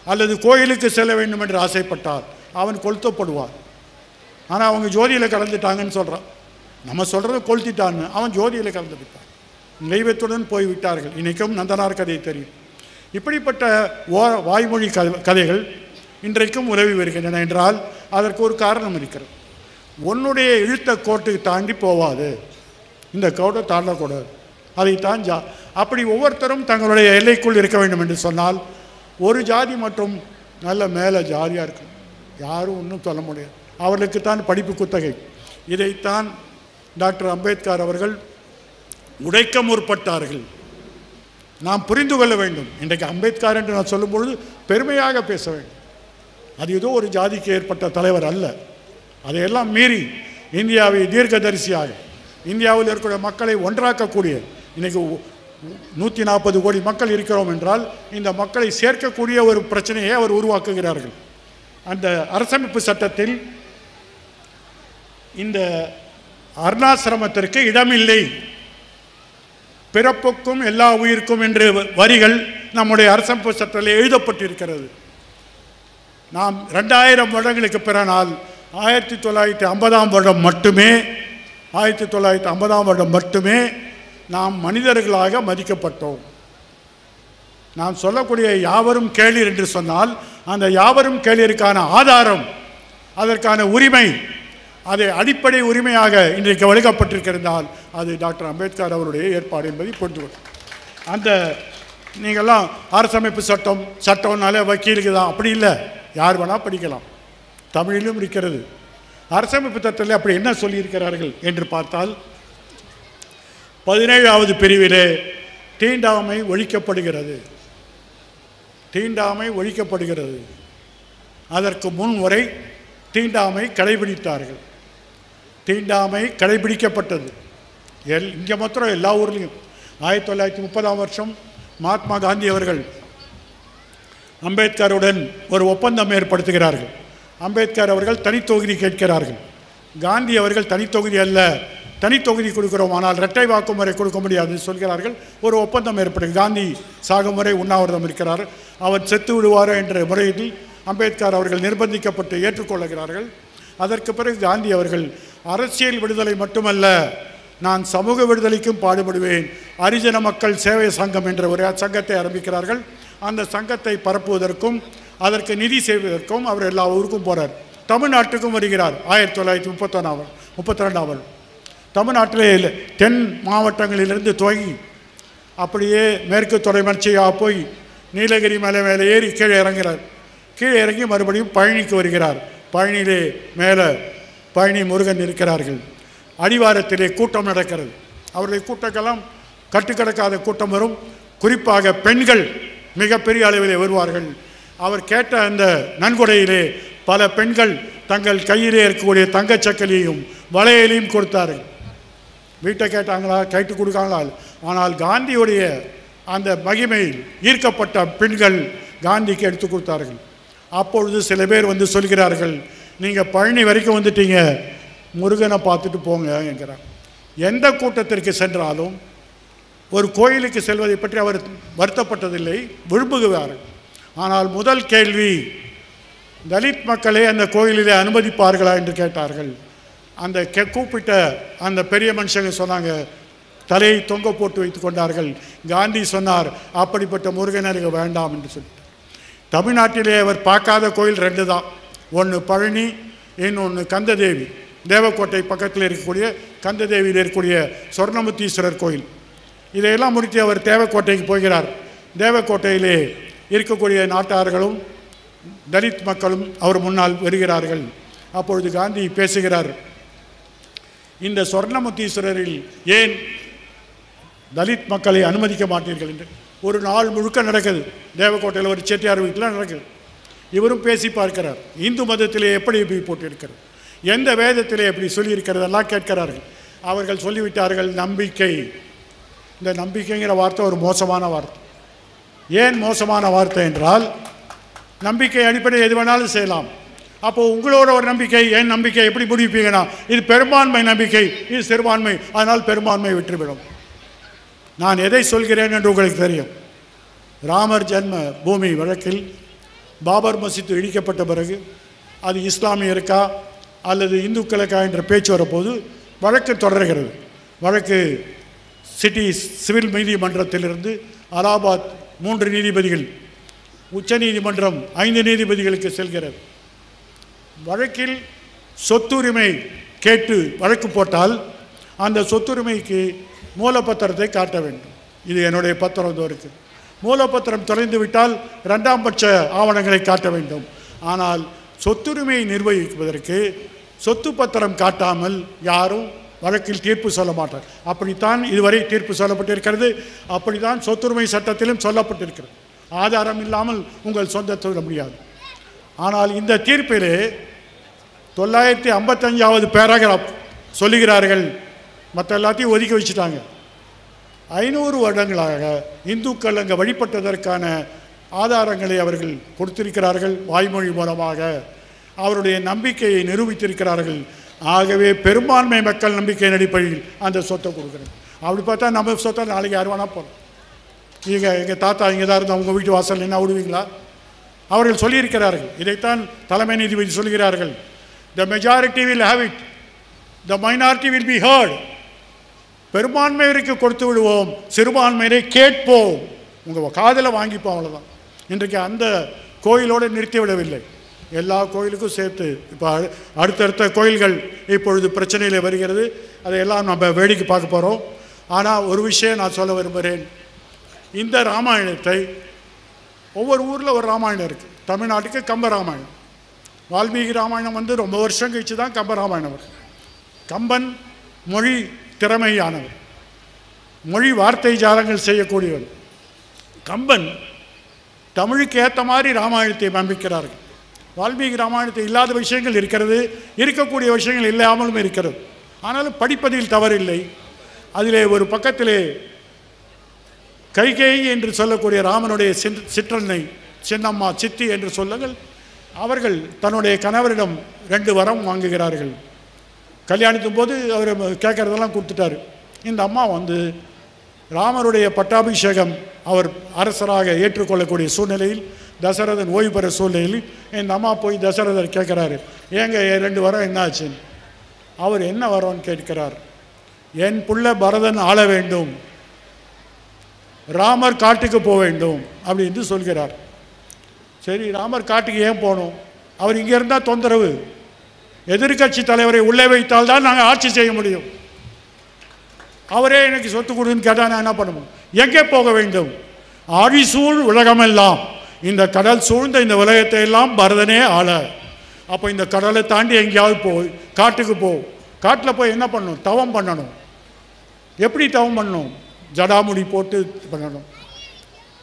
அல்லது கோயிலுக்கு செல்ல வேண்டும் என்று ஆசைப்பட்டால் அவன் கொளுத்தப்படுவான். ஆனால் அவங்க ஜோதியில் கலந்துட்டாங்கன்னு சொல்கிறான். நம்ம சொல்கிறது கொளுத்திட்டான்னு, அவன் ஜோதியில் கலந்து விட்டான், நெய்வேத்துடன் போய்விட்டார்கள். இன்றைக்கும் நந்தனார் கதை தெரியும். இப்படிப்பட்ட வாய்மொழி கதைகள் இன்றைக்கும் உதவி வருகின்றன என்றால் அதற்கு ஒரு காரணம் இருக்கிறது. உன்னுடைய இழுத்த கோட்டுக்கு தாண்டி போவாது, இந்த கோட்டை தாண்டக்கூடாது, அதைத்தான் அப்படி ஒவ்வொருத்தரும் தங்களுடைய எல்லைக்குள் இருக்க வேண்டும் என்று சொன்னால் ஒரு ஜாதி மற்றும் நல்ல மேலே ஜாதியாக இருக்கும், யாரும் ஒன்றும் சொல்ல முடியாது. அவர்களுக்குத்தான் படிப்பு குத்தகை. இதைத்தான் டாக்டர் அம்பேத்கர் அவர்கள் உடைக்க முற்பட்டார்கள். நாம் புரிந்து கொள்ள வேண்டும். இன்றைக்கு அம்பேத்கர் என்று நான் சொல்லும்பொழுது பெருமையாக பேச வேண்டும். அது ஏதோ ஒரு ஜாதிக்கு ஏற்பட்ட தலைவர் அல்ல. அதையெல்லாம் மீறி இந்தியாவை தீர்க்கதரிசியாக, இந்தியாவில் இருக்கிற மக்களை ஒன்றாக்கக்கூடிய, இன்றைக்கு 140 கோடி மக்கள் இருக்கிறோம் என்றால் இந்த மக்களை சேர்க்கக்கூடிய ஒரு பிரச்சனையை அவர் உருவாக்குகிறார்கள். அந்த அரசமைப்பு சட்டத்தில் இந்த அருணாசிரமத்திற்கு இடமில்லை, பிறப்புக்கும் எல்லா உயிருக்கும் என்று வரிகள் நம்முடைய அரசமைப்பு சட்டத்தில் எழுதப்பட்டிருக்கிறது. நாம் 2000 வருடங்களுக்கு பிறனால் 1950ஆம் வருடம் மட்டுமே நாம் மனிதர்களாக மதிக்கப்பட்டோம். நாம் சொல்லக்கூடிய யாவரும் கேளீர் என்று சொன்னால் அந்த யாவரும் கேளீருக்கான ஆதாரம், அதற்கான உரிமை, அதை அடிப்படை உரிமையாக இன்றைக்கு வழங்கப்பட்டிருக்கிறால் அது டாக்டர் அம்பேத்கர் அவருடைய ஏற்பாடு என்பதை புரிந்து கொள்ளும். அந்த நீங்கள்லாம் அரசமைப்பு சட்டம்னாலே வக்கீலுக்கு தான், அப்படி இல்லை, யார் வேணால் படிக்கலாம். தமிழிலும் இருக்கிறது. அரசமைப்பு சட்டத்தில் அப்படி என்ன சொல்லியிருக்கிறார்கள் என்று பார்த்தால் 17வது பிரிவிலே தீண்டாமை ஒழிக்கப்படுகிறது. அதற்கு முன் வரை தீண்டாமை கடைபிடித்தார்கள். தீண்டாமை கடைபிடிக்கப்பட்டது. இங்கே மாத்திரம் எல்லா ஊர்லேயும். 1930ஆம் வருஷம் மகாத்மா காந்தி அவர்கள் அம்பேத்கருடன் ஒரு ஒப்பந்தம் ஏற்படுத்துகிறார்கள். அம்பேத்கர் அவர்கள் தனித்தொகுதி கேட்கிறார்கள். காந்தி அவர்கள் தனித்தொகுதி அல்ல, தனித்தொகுதி கொடுக்கிறோம், ஆனால் இரட்டை வாக்குமுறை கொடுக்க முடியாது சொல்கிறார்கள். ஒரு ஒப்பந்தம் ஏற்படுகிறது. காந்தி சாகும் வரை உண்ணாவிரதம் இருக்கிறார், அவர் செத்து விடுவார் என்ற முறையில் அம்பேத்கர் அவர்கள் நிர்பந்திக்கப்பட்டு ஏற்றுக்கொள்கிறார்கள். அதற்கு பிறகு காந்தி அவர்கள் அரசியல் விடுதலை மட்டுமல்ல, நான் சமூக விடுதலைக்கும் பாடுபடுவேன், ஹரிஜன மக்கள் சேவை சங்கம் என்ற ஒரு சங்கத்தை ஆரம்பிக்கிறார்கள். அந்த சங்கத்தை பரப்புவதற்கும் அதற்கு நிதி செய்வதற்கும் அவர் எல்லா ஊருக்கும் போகிறார். தமிழ்நாட்டுக்கும் வருகிறார். 1932 தமிழ்நாட்டிலே தென் மாவட்டங்களிலிருந்து துவங்கி அப்படியே மேற்கு தொடர்ச்சியாக போய் நீலகிரி மேலே ஏறி கீழே இறங்குகிறார். கீழே இறங்கி மறுபடியும் பழனிக்கு வருகிறார். பழனியிலே மேலே பழனி முருகன் இருக்கிறார்கள். அடிவாரத்திலே கூட்டம் நடக்கிறது. அவருடைய கூட்டங்கெல்லாம் கட்டுக்கடக்காத கூட்டம் வரும். குறிப்பாக பெண்கள் மிகப்பெரிய அளவிலே வருவார்கள். அவர் கேட்ட அந்த நன்கொடையிலே பல பெண்கள் தங்கள் கையிலே இருக்கக்கூடிய தங்கச்சக்கலியையும் வளையலையும் கொடுத்தார்கள். வீட்டை கேட்டாங்களா, கேட்டு கொடுக்காங்களா? ஆனால் காந்தியுடைய அந்த மகிமையில் ஈர்க்கப்பட்ட பெண்கள் காந்திக்கு எடுத்து கொடுத்தார்கள். அப்பொழுது சில பேர் வந்து சொல்கிறார்கள், நீங்கள் பழனி வரைக்கும் வந்துட்டீங்க, முருகனை பார்த்துட்டு போங்க என்கிறார். எந்த கூட்டத்திற்கு சென்றாலும் ஒரு கோயிலுக்கு செல்வதை பற்றி அவர் வருத்தப்பட்டதில்லை, விரும்புகிறார். ஆனால் முதல் கேள்வி, தலித் மக்களே அந்த கோயிலிலே அனுமதிப்பார்களா என்று கேட்டார்கள். அந்த கூப்பிட்ட அந்த பெரிய மனுஷங்க சொன்னாங்க, தலையை தொங்க போட்டு வைத்து கொண்டார்கள். காந்தி சொன்னார், அப்படிப்பட்ட முருகனருக்கு வேண்டாம் என்று சொல்லிட்டு. தமிழ்நாட்டிலே அவர் பார்க்காத கோயில் 2 தான். ஒன்று பழனி, இன்னொன்று கந்ததேவி, தேவக்கோட்டை பக்கத்தில் இருக்கக்கூடிய கந்ததேவியில் இருக்கக்கூடிய சொர்ணமுத்தீஸ்வரர் கோயில். இதையெல்லாம் முடித்து அவர் தேவக்கோட்டைக்கு போகிறார். தேவக்கோட்டையிலே இருக்கக்கூடிய நாட்டார்களும் தலித் மக்களும் அவர் முன்னால் வருகிறார்கள். அப்பொழுது காந்தி பேசுகிறார், இந்த சொர்ணமுத்தீஸ்வரரில் ஏன் தலித் மக்களை அனுமதிக்க மாட்டீர்கள் என்று. ஒரு நாள் முழுக்க நடக்குது. தேவக்கோட்டையில் ஒரு செட்டியார் வீட்டில் நடக்குது. இவரும் பேசி பார்க்கிறார். இந்து மதத்திலே எப்படி போட்டிருக்கிறது, எந்த வேதத்திலே எப்படி சொல்லியிருக்கிறதெல்லாம் கேட்கிறார்கள். அவர்கள் சொல்லிவிட்டார்கள், நம்பிக்கை. இந்த நம்பிக்கைங்கிற வார்த்தை ஒரு மோசமான வார்த்தை. ஏன் மோசமான வார்த்தை என்றால், நம்பிக்கை அடிப்படையில் எது வேணாலும் செய்யலாம். அப்போது உங்களோட ஒரு நம்பிக்கை, என் நம்பிக்கை எப்படி முடிப்பீங்கன்னா, இது பெரும்பான்மை நம்பிக்கை, இது சிறுபான்மை, அதனால் பெரும்பான்மை விட்டுவிடும். நான் எதை சொல்கிறேன் என்று உங்களுக்கு தெரியும். ராமர் ஜென்ம பூமி வழக்கில் பாபர் மசீது இடிக்கப்பட்ட பிறகு அது இஸ்லாமியருக்கா அல்லது இந்துக்களுக்கா என்ற பேச்சு வரப்போது வழக்கு தொடர்கிறது. வழக்கு சிட்டி சிவில் நீதிமன்றத்திலிருந்து அலகாபாத் 3 நீதிபதிகள், உச்ச நீதிமன்றம் 5 நீதிபதிகளுக்கு செல்கிறது. வழக்கில் சொத்துரிமை கேட்டு வழக்கு போட்டால் அந்த சொத்துரிமைக்கு மூலப்பத்திரத்தை காட்ட வேண்டும். இது என்னுடைய பத்திரம் இருக்குது. மூலப்பத்திரம் தொலைந்து விட்டால் 2ஆம் பட்ச ஆவணங்களை காட்ட வேண்டும். ஆனால் சொத்துரிமையை நிர்வகிப்பதற்கு சொத்து பத்திரம் காட்டாமல் யாரும் வழக்கில் தீர்ப்பு சொல்ல மாட்டார். அப்படித்தான் இதுவரை தீர்ப்பு சொல்லப்பட்டிருக்கிறது. அப்படித்தான் சொத்துரிமை சட்டத்திலும் சொல்லப்பட்டிருக்கிறது. ஆதாரம் இல்லாமல் உங்கள் சொந்தத்தை விட முடியாது. ஆனால் இந்த தீர்ப்பிலே 955வது பேராகிராஃப் சொல்லுகிறார்கள், மற்ற எல்லாத்தையும் ஒதுக்கி வச்சுட்டாங்க. 500 வருடங்களாக இந்துக்கள் அங்கே வழிபட்டதற்கான ஆதாரங்களை அவர்கள் கொடுத்திருக்கிறார்கள். வாய்மொழி மூலமாக அவருடைய நம்பிக்கையை நிரூபித்திருக்கிறார்கள். ஆகவே பெரும்பான்மை மக்கள் நம்பிக்கையின் அடிப்படையில் அந்த சொத்தை கொடுக்குறாங்க. அப்படி பார்த்தா நம்ம சொத்தை நாளைக்கு யார் வேணா போகிறோம். எங்கள் தாத்தா இங்கே தான் இருந்தால் உங்கள் வீட்டு வாசல் என்ன விடுவீங்களா? அவர்கள் சொல்லியிருக்கிறார்கள். இதைத்தான் தலைமை நீதிபதி சொல்கிறார்கள், the majority will have it, the minority will be heard. பெரும்பான்மையருக்கு கொடுத்து விடுவோம், சிறுபான்மையரை கேட்போம், உங்கள் காதில் வாங்கிப்போம், அவ்வளோதான். இன்றைக்கு அந்த கோயிலோடு நிறுத்திவிடவில்லை, எல்லா கோயிலுக்கும் சேர்த்து. இப்போ அடுத்தடுத்த கோயில்கள் இப்பொழுது பிரச்சனையில் வருகிறது. அதையெல்லாம் நம்ம வேடிக்கை பார்க்க போகிறோம். ஆனால் ஒரு விஷயம் நான் சொல்ல விரும்புகிறேன். இந்த ராமாயணத்தை ஒவ்வொரு ஊரில் ஒரு ராமாயணம் இருக்குது. தமிழ்நாட்டுக்கு கம்ப ராமாயணம், வால்மீகி ராமாயணம் வந்து ரொம்ப வருஷம் கழிச்சு தான் கம்ப ராமாயணம் வரும். கம்பன் மொழி திறமையானவர், மொழி வார்த்தை ஜாலங்கள் செய்யக்கூடியவர். கம்பன் தமிழுக்கு ஏற்ற மாதிரி ராமாயணத்தை அமைக்கிறார்கள். வால்மீகி ராமாயணத்தை இல்லாத விஷயங்கள் இருக்கிறது, இருக்கக்கூடிய விஷயங்கள் இல்லாமலும் இருக்கிறது. ஆனாலும் படிப்பதில் தவறில்லை. அதிலே ஒரு பக்கத்திலே கைகேயி என்று சொல்லக்கூடிய ராமனுடைய சிற்றன்னை சின்னம்மா சித்தி என்று சொல்லுங்கள். அவர்கள் தன்னுடைய கணவரிடம் 2 வரம் வாங்குகிறார்கள். கல்யாணத்தின் போது அவர் கேட்குறதெல்லாம் கொடுத்துட்டார். இந்த அம்மா வந்து ராமருடைய பட்டாபிஷேகம் அவர் அரசராக ஏற்றுக்கொள்ளக்கூடிய சூழ்நிலையில், தசரதன் ஓய்வு பெற சூழ்நிலையில் இந்த அம்மா போய் தசரதர் கேட்குறாரு, ஏங்க 2 வரம் என்ன ஆச்சுன்னு. அவர் என்ன வரம்னு கேட்கிறார். என் புள்ள பரதன் ஆள வேண்டும், ராமர் காட்டுக்கு போக வேண்டும் அப்படின்னு சொல்கிறார். சரி, ராமர் காட்டுக்கு ஏன் போகணும்? அவர் இங்கே இருந்தால் தொந்தரவு. எதிர்கட்சி தலைவரை உள்ளே வைத்தால் தான் நாங்கள் ஆட்சி செய்ய முடியும். அவரே எனக்கு சொத்து கொடுன்னு கேட்டால் நான் என்ன பண்ணணும்? எங்கே போக வேண்டும்? ஆழிசூழ் உலகமெல்லாம், இந்த கடல் சூழ்ந்த இந்த உலகத்தை எல்லாம் பரதனே ஆள. அப்போ இந்த கடலை தாண்டி எங்கேயாவது போய் காட்டுக்கு போ. காட்டில் போய் என்ன பண்ணணும்? தவம் பண்ணணும். எப்படி தவம் பண்ணணும்? ஜடாமுடி போட்டு பண்ணணும்.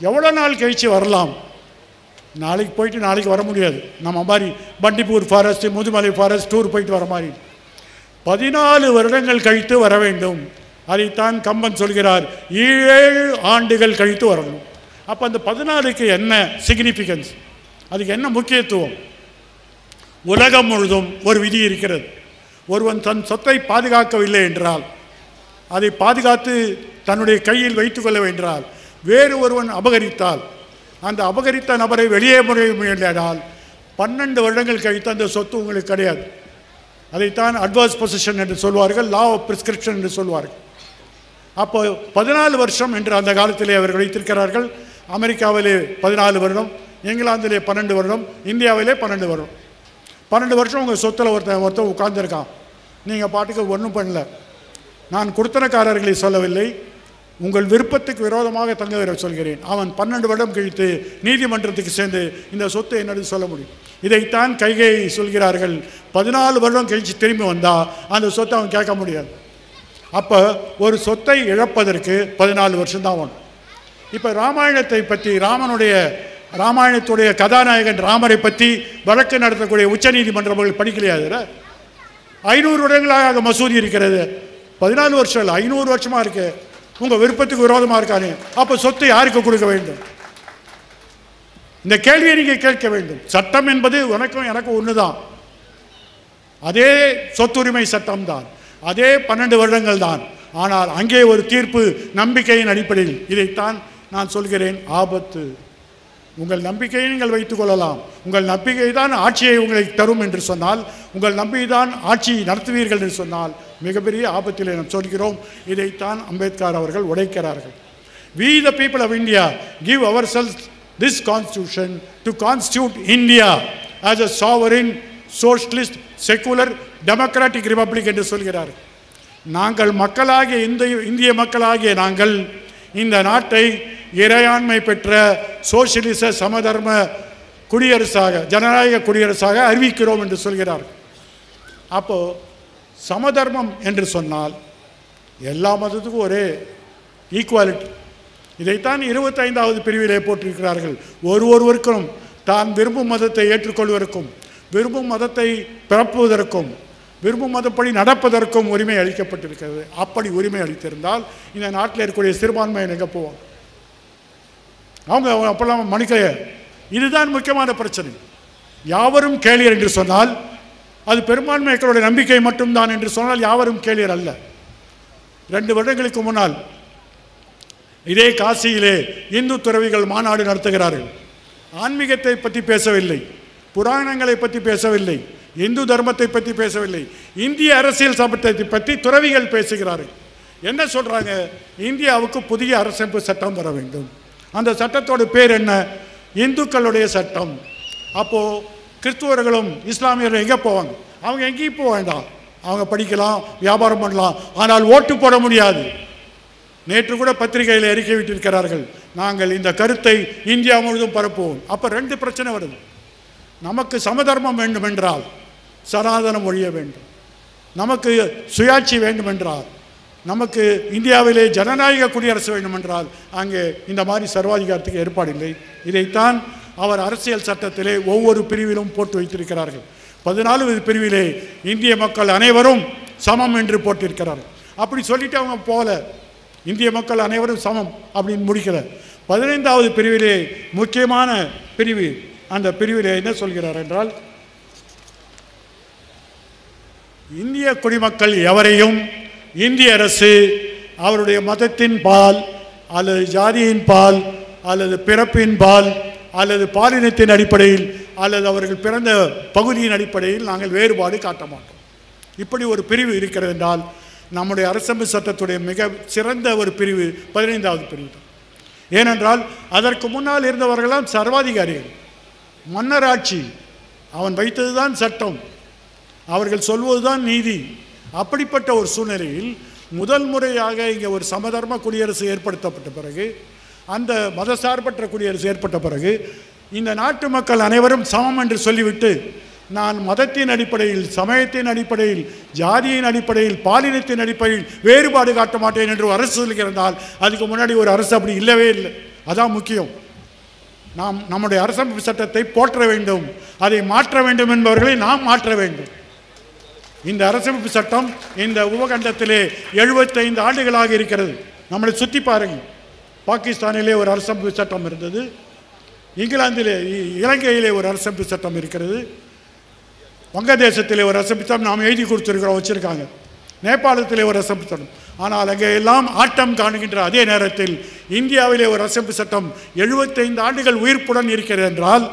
எவ்வளோ நாள் கழிச்சு வரலாம்? நாளைக்கு போயிட்டு நாளைக்கு வர முடியாது. நம்ம மாதிரி Bandipur forest, Mudumalai forest tour போயிட்டு வர மாதிரி 14 வருடங்கள் கழித்து வர வேண்டும். அதைத்தான் கம்பன் சொல்கிறார், 7 ஆண்டுகள் கழித்து வரணும். அப்போ அந்த 14க்கு என்ன சிக்னிஃபிகன்ஸ்? அதுக்கு என்ன முக்கியத்துவம்? உலகம் முழுதும் ஒரு விதி இருக்கிறது. ஒருவன் தன் சொத்தை பாதுகாக்கவில்லை என்றால், அதை பாதுகாத்து தன்னுடைய கையில் வைத்துக்கொள்ள வேண்டால், வேறு ஒருவன் அபகரித்தால், அந்த அபகரித்த நபரை வெளியே முறையினால் 12 வருடங்கள் கழித்து அந்த சொத்து உங்களுக்கு கிடையாது. அதைத்தான் அட்வர்ஸ் பொசிஷன் என்று சொல்வார்கள், லா ஆஃப் பிரிஸ்கிரிப்ஷன் என்று சொல்வார்கள். அப்போ 14 வருஷம் என்று அந்த காலத்திலே அவர்கள் வைத்திருக்கிறார்கள். அமெரிக்காவிலே 14 வருடம், இங்கிலாந்திலே 12 வருடம், இந்தியாவிலே 12 வருடம். 12 வருஷம் உங்கள் சொத்தில் ஒருத்தன் உட்கார்ந்துருக்கான். நீங்கள் பாட்டுக்கு ஒன்றும் பண்ணல. நான் குடுத்தனக்காரர்களை சொல்லவில்லை, உங்கள் விருப்பத்துக்கு விரோதமாக தங்க சொல்கிறேன். அவன் 12 வருடம் கழித்து நீதிமன்றத்துக்கு சேர்ந்து இந்த சொத்து என்னது சொல்ல முடியும். இதைத்தான் கைகை சொல்கிறார்கள், 14 வருடம் கழித்து திரும்பி வந்தால் அந்த சொத்தை அவன் கேட்க முடியாது. அப்போ ஒரு சொத்தை இழப்பதற்கு 14 வருஷம் தான் வேணும். இப்போ ராமாயணத்தை பற்றி, ராமாயணத்துடைய கதாநாயகன் ராமரை பற்றி வழக்கு நடத்தக்கூடிய உச்ச நீதிமன்றங்கள் படிக்கலையா? 500 வருடங்களாக மசூதி இருக்கிறது. 14 வருஷம் இல்லை, 500 வருஷமாக இருக்கு. உங்கள் விருப்பத்துக்கு விரோதமாக இருக்கானே, அப்போ சொத்து யாருக்கு கொடுக்க வேண்டும்? இந்த கேள்வியை நீங்கள் கேட்க வேண்டும். சட்டம் என்பது உனக்கும் எனக்கும் ஒன்று தான். அதே சொத்துரிமை சட்டம் தான், அதே 12 வருடங்கள் தான். ஆனால் அங்கே ஒரு தீர்ப்பு நம்பிக்கையின் அடிப்படையில். இதைத்தான் நான் சொல்கிறேன், ஆபத்து. உங்கள் நம்பிக்கையை நீங்கள் வைத்துக் கொள்ளலாம். உங்கள் நம்பிக்கை தான் ஆட்சியை உங்களுக்கு தரும் என்று சொன்னால், உங்கள் நம்பிக்கை தான் ஆட்சி நடத்துவீர்கள் என்று சொன்னால் மிகப்பெரிய ஆபத்தில் நாம் சொல்கிறோம். இதைத்தான் அம்பேத்கர் அவர்கள் உடைக்கிறார்கள். We the people of India give ourselves this constitution to constitute India as a sovereign, socialist, secular, democratic republic என்று சொல்கிறார். நாங்கள் மக்களாகிய இந்திய மக்களாகிய நாங்கள் இந்த நாட்டை இறையாண்மை பெற்ற சோசியலிச சமதர்ம குடியரசாக, ஜனநாயக குடியரசாக அறிவிக்கிறோம் என்று சொல்கிறார். அப்போது சமதர்மம் என்று சொன்னால் எல்லா மதத்துக்கும் ஒரே ஈக்குவாலிட்டி. இதைத்தான் 25வது பிரிவிலே போட்டிருக்கிறார்கள். ஒருவருக்கும் தான் விரும்பும் மதத்தை ஏற்றுக்கொள்வதற்கும், விரும்பும் மதத்தை பிறப்புவதற்கும், விரும்பும் மதப்படி நடப்பதற்கும் உரிமை அளிக்கப்பட்டிருக்கிறது. அப்படி உரிமை அளித்திருந்தால் இந்த நாட்டில் இருக்கக்கூடிய சிறுபான்மையை எங்கே போவாங்க? அவங்க அப்பெல்லாம் மணிக்கைய. இதுதான் முக்கியமான பிரச்சனை. யாவரும் கேளியர் என்று சொன்னால் அது பெரும்பான்மை மக்களுடைய நம்பிக்கை மட்டும்தான் என்று சொன்னால் யாவரும் கேளியர் அல்ல. 2 வருடங்களுக்கு முன்னால் இதே காசியிலே இந்து துறவிகள் மாநாடு நடத்துகிறார்கள். ஆன்மீகத்தை பற்றி பேசவில்லை, புராணங்களை பற்றி பேசவில்லை, இந்து தர்மத்தை பற்றி பேசவில்லை, இந்திய அரசியல் சட்டத்தை பற்றி துறவிகள் பேசுகிறார்கள். என்ன சொல்கிறாங்க? இந்தியாவுக்கு புதிய அரசமைப்பு சட்டம் வர வேண்டும். அந்த சட்டத்தோட பேர் என்ன? இந்துக்களுடைய சட்டம். அப்போது கிறிஸ்துவர்களும் இஸ்லாமியர்களும் எங்கே போவாங்க? அவங்க எங்கேயும் போக வேண்டாம். அவங்க படிக்கலாம், வியாபாரம் பண்ணலாம், ஆனால் ஓட்டு போட முடியாது. நேற்று கூட பத்திரிகையில் அறிக்கை விட்டிருக்கிறார்கள், நாங்கள் இந்த கருத்தை இந்தியா முழுவதும் பரப்புவோம். அப்போ 2 பிரச்சனை வருது. நமக்கு சமதர்மம் வேண்டுமென்றால் சனாதனம் ஒழிய வேண்டும், நமக்கு சுயாட்சி வேண்டுமென்றால், நமக்கு இந்தியாவிலே ஜனநாயக குடியரசு வேண்டுமென்றால் அங்கே இந்த மாதிரி சர்வாதிகாரத்துக்கு ஏற்பாடு இல்லை. இதைத்தான் அவர் அரசியல் சட்டத்திலே ஒவ்வொரு பிரிவிலும் போட்டு வைத்திருக்கிறார்கள். 14வது பிரிவிலே இந்திய மக்கள் அனைவரும் சமம் என்று போட்டிருக்கிறார்கள். அப்படி சொல்லிட்டு அவங்க போல இந்திய மக்கள் அனைவரும் சமம் அப்படின்னு முடிக்கல. 15வது பிரிவிலே முக்கியமான பிரிவு. அந்த பிரிவிலே என்ன சொல்கிறார் என்றால், இந்திய குடிமக்கள் எவரையும் இந்திய அரசு அவருடைய மதத்தின் பால் அல்லது ஜாதியின் பால் அல்லது பிறப்பின் பால் அல்லது பாலினத்தின் அடிப்படையில் அல்லது அவர்கள் பிறந்த பகுதியின் அடிப்படையில் நாங்கள் வேறுபாடு காட்ட மாட்டோம். இப்படி ஒரு பிரிவு இருக்கிறது என்றால் நம்முடைய அரசமைப்பு சட்டத்துடைய மிக சிறந்த ஒரு பிரிவு 15வது பிரிவு தான். ஏனென்றால் அதற்கு முன்னால் இருந்தவர்களாம் சர்வாதிகாரிகள், மன்னராட்சி, அவன் வைத்தது தான் சட்டம், அவர்கள் சொல்வதுதான் நீதி. அப்படிப்பட்ட ஒரு சூழ்நிலையில் முதல் முறையாக இங்கே ஒரு சமதர்ம குடியரசு ஏற்படுத்தப்பட்ட பிறகு, அந்த மதசார்பற்ற குடியரசு ஏற்பட்ட பிறகு, இந்த நாட்டு மக்கள் அனைவரும் சமம் என்று சொல்லிவிட்டு, நான் மதத்தின் அடிப்படையில், சமயத்தின் அடிப்படையில், ஜாதியின் அடிப்படையில், பாலினத்தின் அடிப்படையில் வேறுபாடு காட்ட மாட்டேன் என்று அரசு சொல்கிறதால், அதுக்கு முன்னாடி ஒரு அரசு அப்படி இல்லவே இல்லை. அதான் முக்கியம். நாம் நம்முடைய அரசமைப்பு சட்டத்தை போற்ற வேண்டும், அதை மாற்ற வேண்டும் என்பவர்களை நாம் மாற்ற வேண்டும். இந்த அரசமைப்பு சட்டம் இந்த உபகண்டத்திலே 75 ஆண்டுகளாக இருக்கிறது. நம்மளை சுற்றி பாருங்கள். பாகிஸ்தானிலே ஒரு அரசமைப்பு சட்டம் இருந்தது, இங்கிலாந்திலே, இலங்கையிலே ஒரு அரசமைப்பு சட்டம் இருக்கிறது, வங்கதேசத்திலே ஒரு அரசமைப்பு சட்டம் நாம் எழுதி கொடுத்துருக்கிறோம், வச்சுருக்காங்க, நேபாளத்திலே ஒரு அரசமைப்பு சட்டம். ஆனால் அங்கே எல்லாம் ஆட்டம் காணுகின்ற அதே நேரத்தில் இந்தியாவிலே ஒரு அரசமைப்பு சட்டம் 75 ஆண்டுகள் உயிர்ப்புடன் இருக்கிறது என்றால்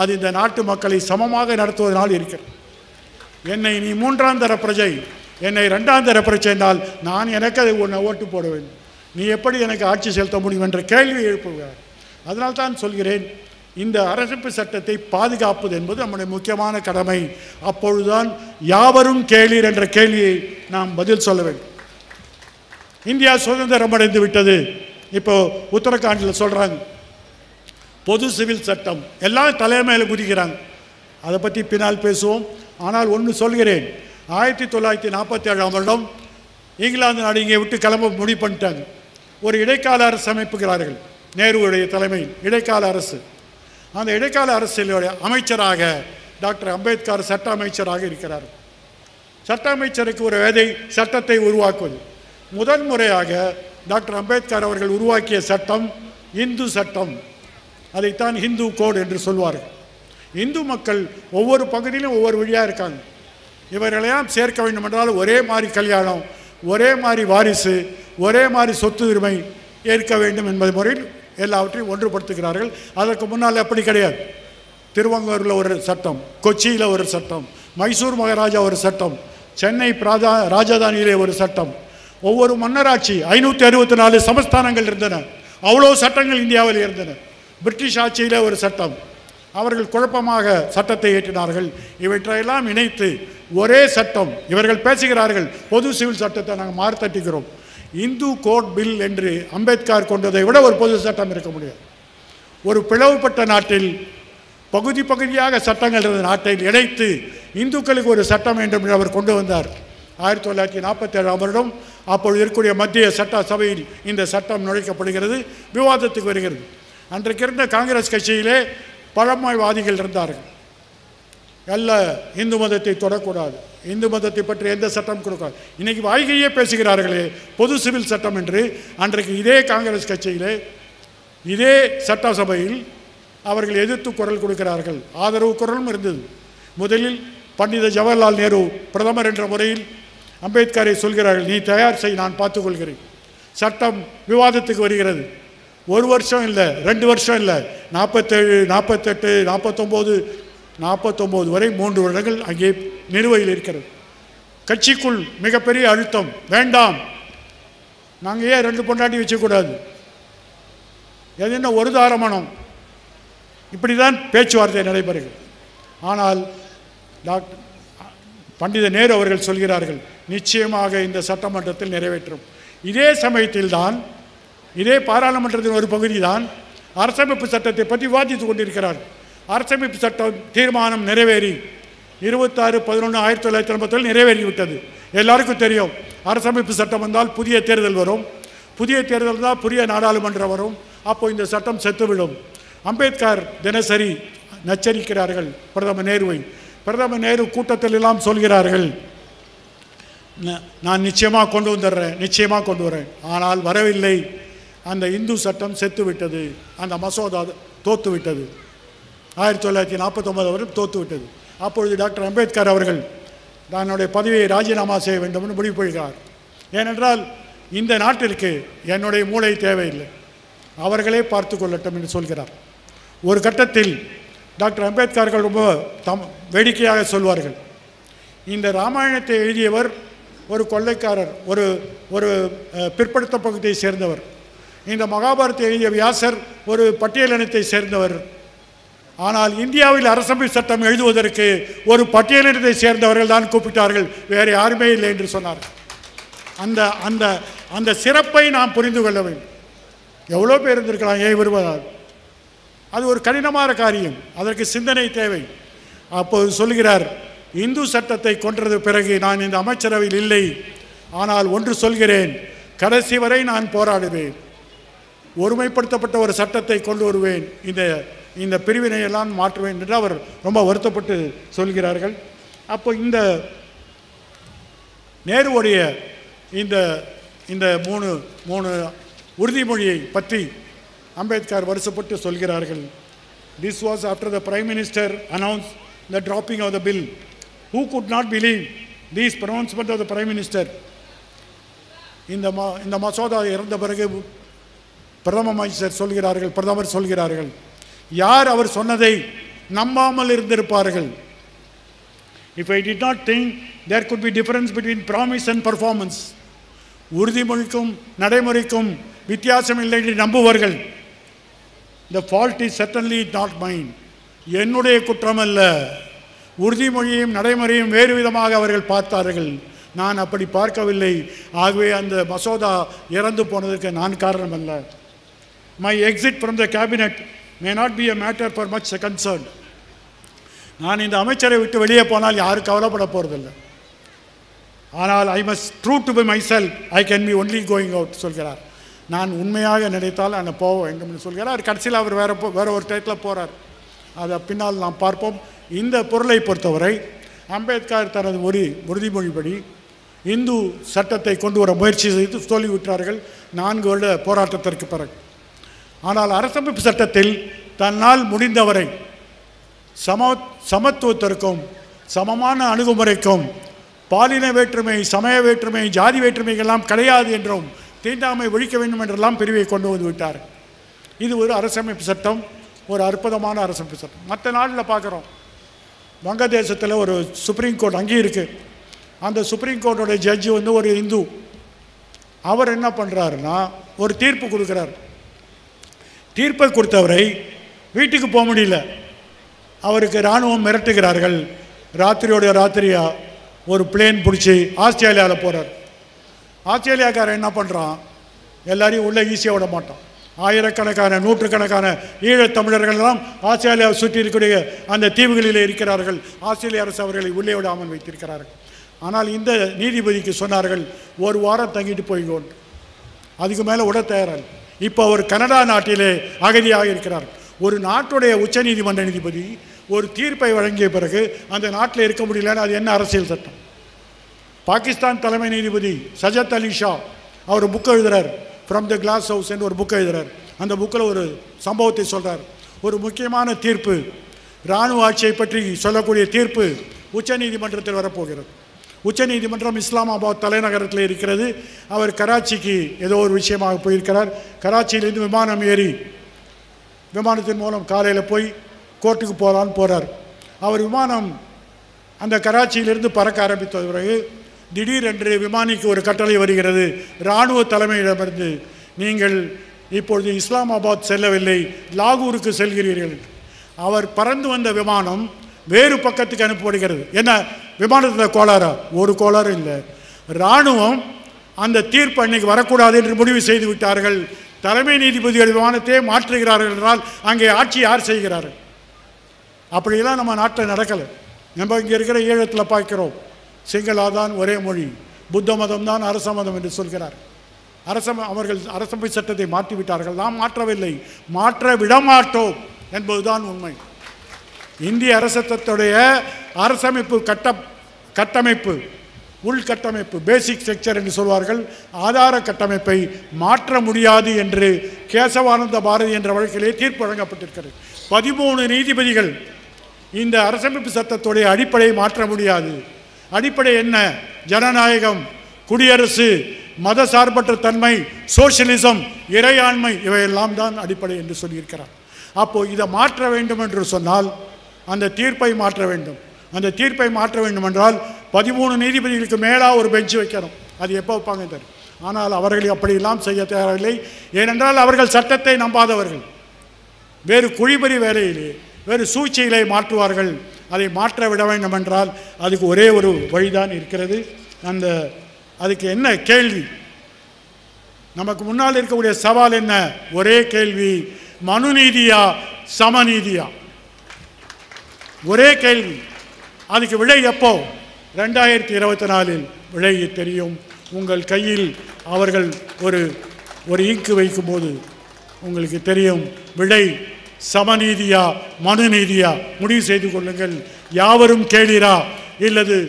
அது இந்த நாட்டு மக்களை சமமாக நடத்துவதனால் இருக்கிறது. என்னை நீ 3ஆம் தர பிரஜை, என்னை 2ஆம் தர பிரஜை என்றால் நான் எனக்கு அதை உன்னை ஓட்டு போட வேண்டும், நீ எப்படி எனக்கு ஆட்சி செலுத்த முடியும் என்ற கேள்வி எழுப்புகிறார். அதனால் தான் சொல்கிறேன், இந்த அரசமைப்பு சட்டத்தை பாதுகாப்பது என்பது நம்முடைய முக்கியமான கடமை. அப்பொழுதுதான் யாவரும் கேளீர் என்ற கேள்வியை நாம் பதில் சொல்ல வேண்டும். இந்தியா சுதந்திரம் அடைந்து விட்டது. இப்போ உத்தரகாண்டில் சொல்கிறாங்க பொது சிவில் சட்டம், எல்லாம் தலைமையில் குதிக்கிறாங்க. அதை பற்றி பின்னால் பேசுவோம். ஆனால் ஒன்று சொல்கிறேன், 1947ஆம் வருடம் இங்கிலாந்து நாடு இங்கே விட்டு கிளம்ப முடிவு பண்ணிட்டாங்க. ஒரு இடைக்கால அரசு அமைப்புகிறார்கள், நேருவுடைய தலைமையில் இடைக்கால அரசு. அந்த இடைக்கால அரசியலுடைய அமைச்சராக டாக்டர் அம்பேத்கர் சட்ட அமைச்சராக இருக்கிறார். சட்ட அமைச்சருக்கு ஒரு வேலை சட்டத்தை உருவாக்குவது. முதன் முறையாக டாக்டர் அம்பேத்கர் அவர்கள் உருவாக்கிய சட்டம் இந்து சட்டம். அதைத்தான் ஹிந்து கோட் என்று சொல்வார்கள். இந்து மக்கள் ஒவ்வொரு பகுதியிலும் ஒவ்வொரு வழியாக இருக்காங்க. இவர்களையும் சேர்க்க வேண்டும் என்றால் ஒரே மாதிரி கல்யாணம், ஒரே மாதிரி வாரிசு, ஒரே மாதிரி சொத்து உரிமை ஏற்க வேண்டும் என்பது முறையில் எல்லாவற்றையும் ஒன்றுபடுத்துகிறார்கள். அதற்கு முன்னால் அப்படி கிடையாது. திருவங்கூரில் ஒரு சட்டம், கொச்சியில் ஒரு சட்டம், மைசூர் மகாராஜா ஒரு சட்டம், சென்னை ராஜதானியிலே ஒரு சட்டம், ஒவ்வொரு மன்னராட்சி 564 சமஸ்தானங்கள் இருந்தன. அவ்வளோ சட்டங்கள் இந்தியாவில் இருந்தன. பிரிட்டிஷ் ஆட்சியில் ஒரு சட்டம். அவர்கள் குழப்பமாக சட்டத்தை ஏற்றினார்கள். இவற்றையெல்லாம் இணைத்து ஒரே சட்டம். இவர்கள் பேசுகிறார்கள் பொது சிவில் சட்டத்தை நாங்கள் மார்த்தட்டிக்கிறோம். இந்து கோட் பில் என்று அம்பேத்கர் கொண்டதை விட ஒரு பொது சட்டம் இருக்க முடியாது. ஒரு பிளவுபட்ட நாட்டில் பகுதி பகுதியாக சட்டங்கள் இருந்த நாட்டை இணைத்து இந்துக்களுக்கு ஒரு சட்டம் வேண்டும் என்று அவர் கொண்டு வந்தார். 1947ஆம் வருடம் அப்பொழுது இருக்கக்கூடிய மத்திய சட்ட சபையில் இந்த சட்டம் நுழைக்கப்படுகிறது, விவாதத்துக்கு வருகிறது. அன்றைக்கு இருந்த காங்கிரஸ் கட்சியிலே பழமைவாதிகள் இருந்தார்கள். அல்ல, இந்து மதத்தை தொடக்கூடாது, இந்து மதத்தை பற்றி எந்த சட்டம் கொடுக்காது. இன்னைக்கு வாய்கையே பேசுகிறார்களே பொது சிவில் சட்டம் என்று. அன்றைக்கு இதே காங்கிரஸ் கட்சியிலே இதே சட்டசபையில் அவர்கள் எதிர்த்து குரல் கொடுக்கிறார்கள். ஆதரவு குரலும் இருந்தது. முதலில் பண்டித ஜவஹர்லால் நேரு பிரதமர் என்ற முறையில் அம்பேத்கரை சொல்கிறார்கள், நீ தயார் செய், நான் பார்த்துக்கொள்கிறேன். சட்டம் விவாதத்துக்கு வருகிறது. 1 வருஷம் இல்லை, 2 வருஷம் இல்லை, 47, 48, 49 வரை 3 வருடங்கள் அங்கே நிலுவையில் இருக்கிறது. கட்சிக்குள் மிகப்பெரிய அழுத்தம், வேண்டாம், நாங்கள் ஏன் 2 பொண்டாட்டி வச்சக்கூடாது, எது என்ன ஒரு தாரமணம், இப்படி தான் பேச்சுவார்த்தை நடைபெறுகிறது. ஆனால் டாக்டர் பண்டித நேரு அவர்கள் சொல்கிறார்கள், நிச்சயமாக இந்த சட்டமன்றத்தில் நிறைவேற்றும். இதே சமயத்தில் தான், இதே பாராளுமன்றத்தின் ஒரு பகுதி தான் அரசமைப்பு சட்டத்தை பற்றி விவாதித்துக் கொண்டிருக்கிறார். அரசமைப்பு சட்டம் தீர்மானம் நிறைவேறி 26/11/1987 நிறைவேறிவிட்டது. எல்லாருக்கும் தெரியும், அரசமைப்பு சட்டம் வந்தால் புதிய தேர்தல் வரும், புதிய தேர்தல் தான் புதிய நாடாளுமன்றம் வரும், அப்போ இந்த சட்டம் செத்துவிடும். அம்பேத்கர் தினசரி நச்சரிக்கிறார்கள் பிரதமர் நேருவை. பிரதமர் நேரு கூட்டத்தில் எல்லாம் சொல்கிறார்கள், நான் நிச்சயமாக கொண்டு வந்துடுறேன், நிச்சயமாக கொண்டு வரேன். ஆனால் வரவில்லை. அந்த இந்து சட்டம் செத்து விட்டது, அந்த மசோதா தோத்து விட்டது. 1949 வரை தோத்து விட்டது. அப்பொழுது டாக்டர் அம்பேத்கர் அவர்கள் தன்னுடைய பதவியை ராஜினாமா செய்ய வேண்டும் என்று முடிவு கொள்கிறார். ஏனென்றால் இந்த நாட்டிற்கு என்னுடைய மூளை தேவையில்லை, அவர்களே பார்த்து கொள்ளட்டும் என்று சொல்கிறார். ஒரு கட்டத்தில் டாக்டர் அம்பேத்கர்கள் ரொம்ப வேடிக்கையாக சொல்வார்கள், இந்த ராமாயணத்தை எழுதியவர் ஒரு கொள்ளைக்காரர், ஒரு ஒரு பிற்படுத்த பகுதியை சேர்ந்தவர். இந்த மகாபாரத்தை எழுதிய வியாசர் ஒரு பட்டியலினத்தை சேர்ந்தவர். ஆனால் இந்தியாவில் அரசமைப்பு சட்டம் எழுதுவதற்கு ஒரு பட்டியலினத்தை சேர்ந்தவர்கள் தான் கூப்பிட்டார்கள், வேறு யாருமே இல்லை என்று சொன்னார். அந்த அந்த அந்த சிறப்பை நாம் புரிந்து கொள்ள வேண்டும். எவ்வளோ பேர் இருந்திருக்கலாம், ஏன் விரும்புகிறார்? அது ஒரு கடினமான காரியம், அதற்கு சிந்தனை தேவை. அப்போது சொல்கிறார், இந்து சட்டத்தை கொன்றது பிறகு நான் இந்த அமைச்சரவையில் இல்லை, ஆனால் ஒன்று சொல்கிறேன், கடைசி வரை நான் போராடுவேன், ஒருமைப்படுத்தப்பட்ட ஒரு சட்டத்தை கொண்டு வருவேன், இந்த பிரிவினையெல்லாம் மாற்றுவேன் என்று அவர் ரொம்ப வருத்தப்பட்டு சொல்கிறார்கள். அப்போ இந்த நேருவுடைய இந்த இந்த மூணு உறுதிமொழியை பற்றி அம்பேத்கர் வருஷப்பட்டு சொல்கிறார்கள். This was after the prime minister announce the dropping of the bill. Who could not believe these pronouncement of the prime minister? இந்த மசோதா இறந்த பிறகு பிரதமர் சொல்கிறார்கள், யார் அவர் சொன்னதை நம்பாமல் இருந்திருப்பார்கள்? If I did not think there could be difference between promise and performance, உறுதிமொழிக்கும் நடைமுறைக்கும் வித்தியாசம் இல்லை என்று நம்புவார்கள். The fault is certainly not mine. என்னுடைய குற்றம் அல்ல. உறுதிமொழியையும் நடைமுறையும் வேறு விதமாக அவர்கள் பார்த்தார்கள், நான் அப்படி பார்க்கவில்லை. ஆகவே அந்த மசோதா இறந்து போனதற்கு நான் காரணம் அல்ல. My exit from the cabinet may not be a matter for much concern. நான் இந்த அமைச்சரை விட்டு வெளியே போனால் யாரும் கவலைப்பட போகிறதில்லை. ஆனால் I must true to be my self, I can be only going out சொல்கிறார். நான் உண்மையாக நினைத்தால் நான் போக வேண்டும் என்று சொல்கிறார். கடைசியில் அவர் வேறு ஒரு டயத்தில் போகிறார். அதை பின்னால் நாம் பார்ப்போம். இந்த பொருளை பொறுத்தவரை அம்பேத்கர் தனது உறுதிமொழிப்படி இந்து சட்டத்தை கொண்டு வர முயற்சி செய்து தோல்வியுற்றார்கள் 4 வருட போராட்டத்திற்கு பிறகு. ஆனால் அரசமைப்பு சட்டத்தில் தன்னால் முடிந்தவரை சமத்துவத்திற்கும் சமமான அணுகுமுறைக்கும் பாலின வேற்றுமை, சமய வேற்றுமை, ஜாதி வேற்றுமைகள்லாம் கிடையாது என்றும் தீண்டாமை ஒழிக்க வேண்டும் என்றெல்லாம் பிரிவை கொண்டு வந்து விட்டார். இது ஒரு அரசமைப்பு சட்டம், ஒரு அற்புதமான அரசமைப்பு சட்டம். மற்ற நாட்டில் பார்க்குறோம், வங்கதேசத்தில் ஒரு சுப்ரீம் கோர்ட் அங்கேயும் இருக்குது. அந்த சுப்ரீம் கோர்ட்டோட ஜட்ஜு வந்து ஒரு இந்து. அவர் என்ன பண்ணுறாருன்னா ஒரு தீர்ப்பு கொடுக்குறார். தீர்ப்பை கொடுத்தவரை வீட்டுக்கு போக முடியல, அவருக்கு இராணுவம் மிரட்டுகிறார்கள். ராத்திரியா ஒரு பிளேன் பிடிச்சி ஆஸ்திரேலியாவில் போகிறார். ஆஸ்திரேலியாக்காரன் என்ன பண்ணுறான், எல்லாரையும் உள்ளே ஈஸியாக விட மாட்டான். ஆயிரக்கணக்கான நூற்றுக்கணக்கான ஈழத்தமிழர்களெல்லாம் ஆஸ்திரேலியாவை சுற்றி இருக்கக்கூடிய அந்த தீவுகளில் இருக்கிறார்கள். ஆஸ்திரேலிய அரசு அவர்களை உள்ளே விடாமல் வைத்திருக்கிறார்கள். ஆனால் இந்த நீதிபதிக்கு சொன்னார்கள், 1 வாரம் தங்கிட்டு போய்கோன்னு. அதுக்கு மேலே விட தயாராக. இப்போ அவர் கனடா நாட்டிலே அகதியாக இருக்கிறார். ஒரு நாட்டுடைய உச்ச நீதிமன்ற நீதிபதி ஒரு தீர்ப்பை வழங்கிய பிறகு அந்த நாட்டில் இருக்க முடியலன்னு அது என்ன அரசியல் சட்டம்? பாகிஸ்தான் தலைமை நீதிபதி சஜத் அலி ஷா அவர் புக் எழுதுகிறார், ஃப்ரம் த கிளாஸ் ஹவுஸ் என்று ஒரு புக் எழுதுகிறார். அந்த புக்கில் ஒரு சம்பவத்தை சொல்கிறார். ஒரு முக்கியமான தீர்ப்பு, இராணுவ ஆட்சியை பற்றி சொல்லக்கூடிய தீர்ப்பு உச்ச நீதிமன்றத்தில் வரப்போகிறது. உச்ச நீதிமன்றம் இஸ்லாமாபாத் தலைநகரத்தில் இருக்கிறது. அவர் கராச்சிக்கு ஏதோ ஒரு விஷயமாக போயிருக்கிறார். கராச்சியிலேருந்து விமானம் ஏறி விமானத்தின் மூலம் காலையில் போய் கோர்ட்டுக்கு போகலான்னு போகிறார். அவர் விமானம் அந்த கராச்சியிலிருந்து பறக்க ஆரம்பித்த பிறகு திடீரென்று விமானிக்கு ஒரு கட்டளை வருகிறது இராணுவ தலைமையிடமிருந்து, நீங்கள் இப்பொழுது இஸ்லாமாபாத் செல்லவில்லை, லாகூருக்கு செல்கிறீர்கள். அவர் பறந்து வந்த விமானம் வேறு பக்கத்துக்கு அனுப்பப்படுகிறது. என்ன விமானத்தில் கோளாறா? ஒரு கோளாறு இல்லை. இராணுவம் அந்த தீர்ப்பு அன்னைக்கு வரக்கூடாது என்று முடிவு செய்து விட்டார்கள். தலைமை நீதிபதியோட விமானத்தையே மாற்றுகிறார்கள் என்றால் அங்கே ஆட்சி யார் செய்கிறார்கள்? அப்படியெல்லாம் நம்ம நாட்டில் நடக்கலை. நம்ம இங்கே இருக்கிற ஈழத்தில் பார்க்கிறோம், சிங்களாதான் ஒரே மொழி, புத்த மதம் தான் அரச மதம் என்று சொல்கிறார். அவர்கள் அரசமைப்பு சட்டத்தை மாற்றிவிட்டார்கள். நாம் மாற்றவில்லை, மாற்ற விடமாட்டோம் என்பதுதான் உண்மை. இந்திய அரசத்துடைய அரசமைப்பு கட்டமைப்பு உள்கட்டமைப்பு பேசிக் ஸ்ட்ரக்சர் என்று சொல்வார்கள், ஆதார கட்டமைப்பை மாற்ற முடியாது என்று கேசவானந்த பாரதி என்ற வழக்கிலே தீர்ப்பு வழங்கப்பட்டிருக்கிறது. 13 நீதிபதிகள் இந்த அரசமைப்பு சட்டத்துடைய அடிப்படையை மாற்ற முடியாது. அடிப்படை என்ன? ஜனநாயகம், குடியரசு, மத சார்பற்ற தன்மை, சோசியலிசம், இறையாண்மை, இவையெல்லாம் தான் அடிப்படை என்று சொல்லியிருக்கிறார். அப்போ இதை மாற்ற வேண்டும் என்று சொன்னால் அந்த தீர்ப்பை மாற்ற வேண்டும். அந்த தீர்ப்பை மாற்ற வேண்டும் என்றால் 13 நீதிபதிகளுக்கு மேலாக ஒரு பெஞ்சு வைக்கணும். அது எப்போ வைப்பாங்க தெரியும். ஆனால் அவர்கள் அப்படியெல்லாம் செய்ய தயாரில்லை. ஏனென்றால் அவர்கள் சட்டத்தை நம்பாதவர்கள். வேறு குழிபறி வேலையிலே வேறு சூழ்ச்சிகளை மாற்றுவார்கள். அதை மாற்ற விட வேண்டும் என்றால் அதுக்கு ஒரே ஒரு வழிதான் இருக்கிறது. அதுக்கு என்ன கேள்வி? நமக்கு முன்னால் இருக்கக்கூடிய சவால் என்ன? ஒரே கேள்வி, மனுநீதியா சமநீதியா? ஒரே கேள்வி. அதுக்கு விடை எப்போ? 2024 விடை தெரியும். உங்கள் கையில் அவர்கள் ஒரு இங்கு வைக்கும்போது உங்களுக்கு தெரியும் விடை சமநீதியா மனுநீதியா. முடிவு செய்து கொள்ளுங்கள். யாவரும் கேளீரா இல்லது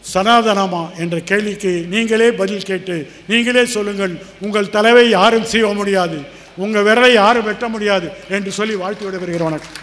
சனாதனமா என்ற கேள்விக்கு நீங்களே பதில் கேட்டு நீங்களே சொல்லுங்கள். உங்கள் தலைவை யாரும் செய்ய முடியாது, உங்கள் விரலை யாரும் வெட்ட முடியாது என்று சொல்லி வாழ்த்து விடைபெறுகிறேன். வணக்கம்.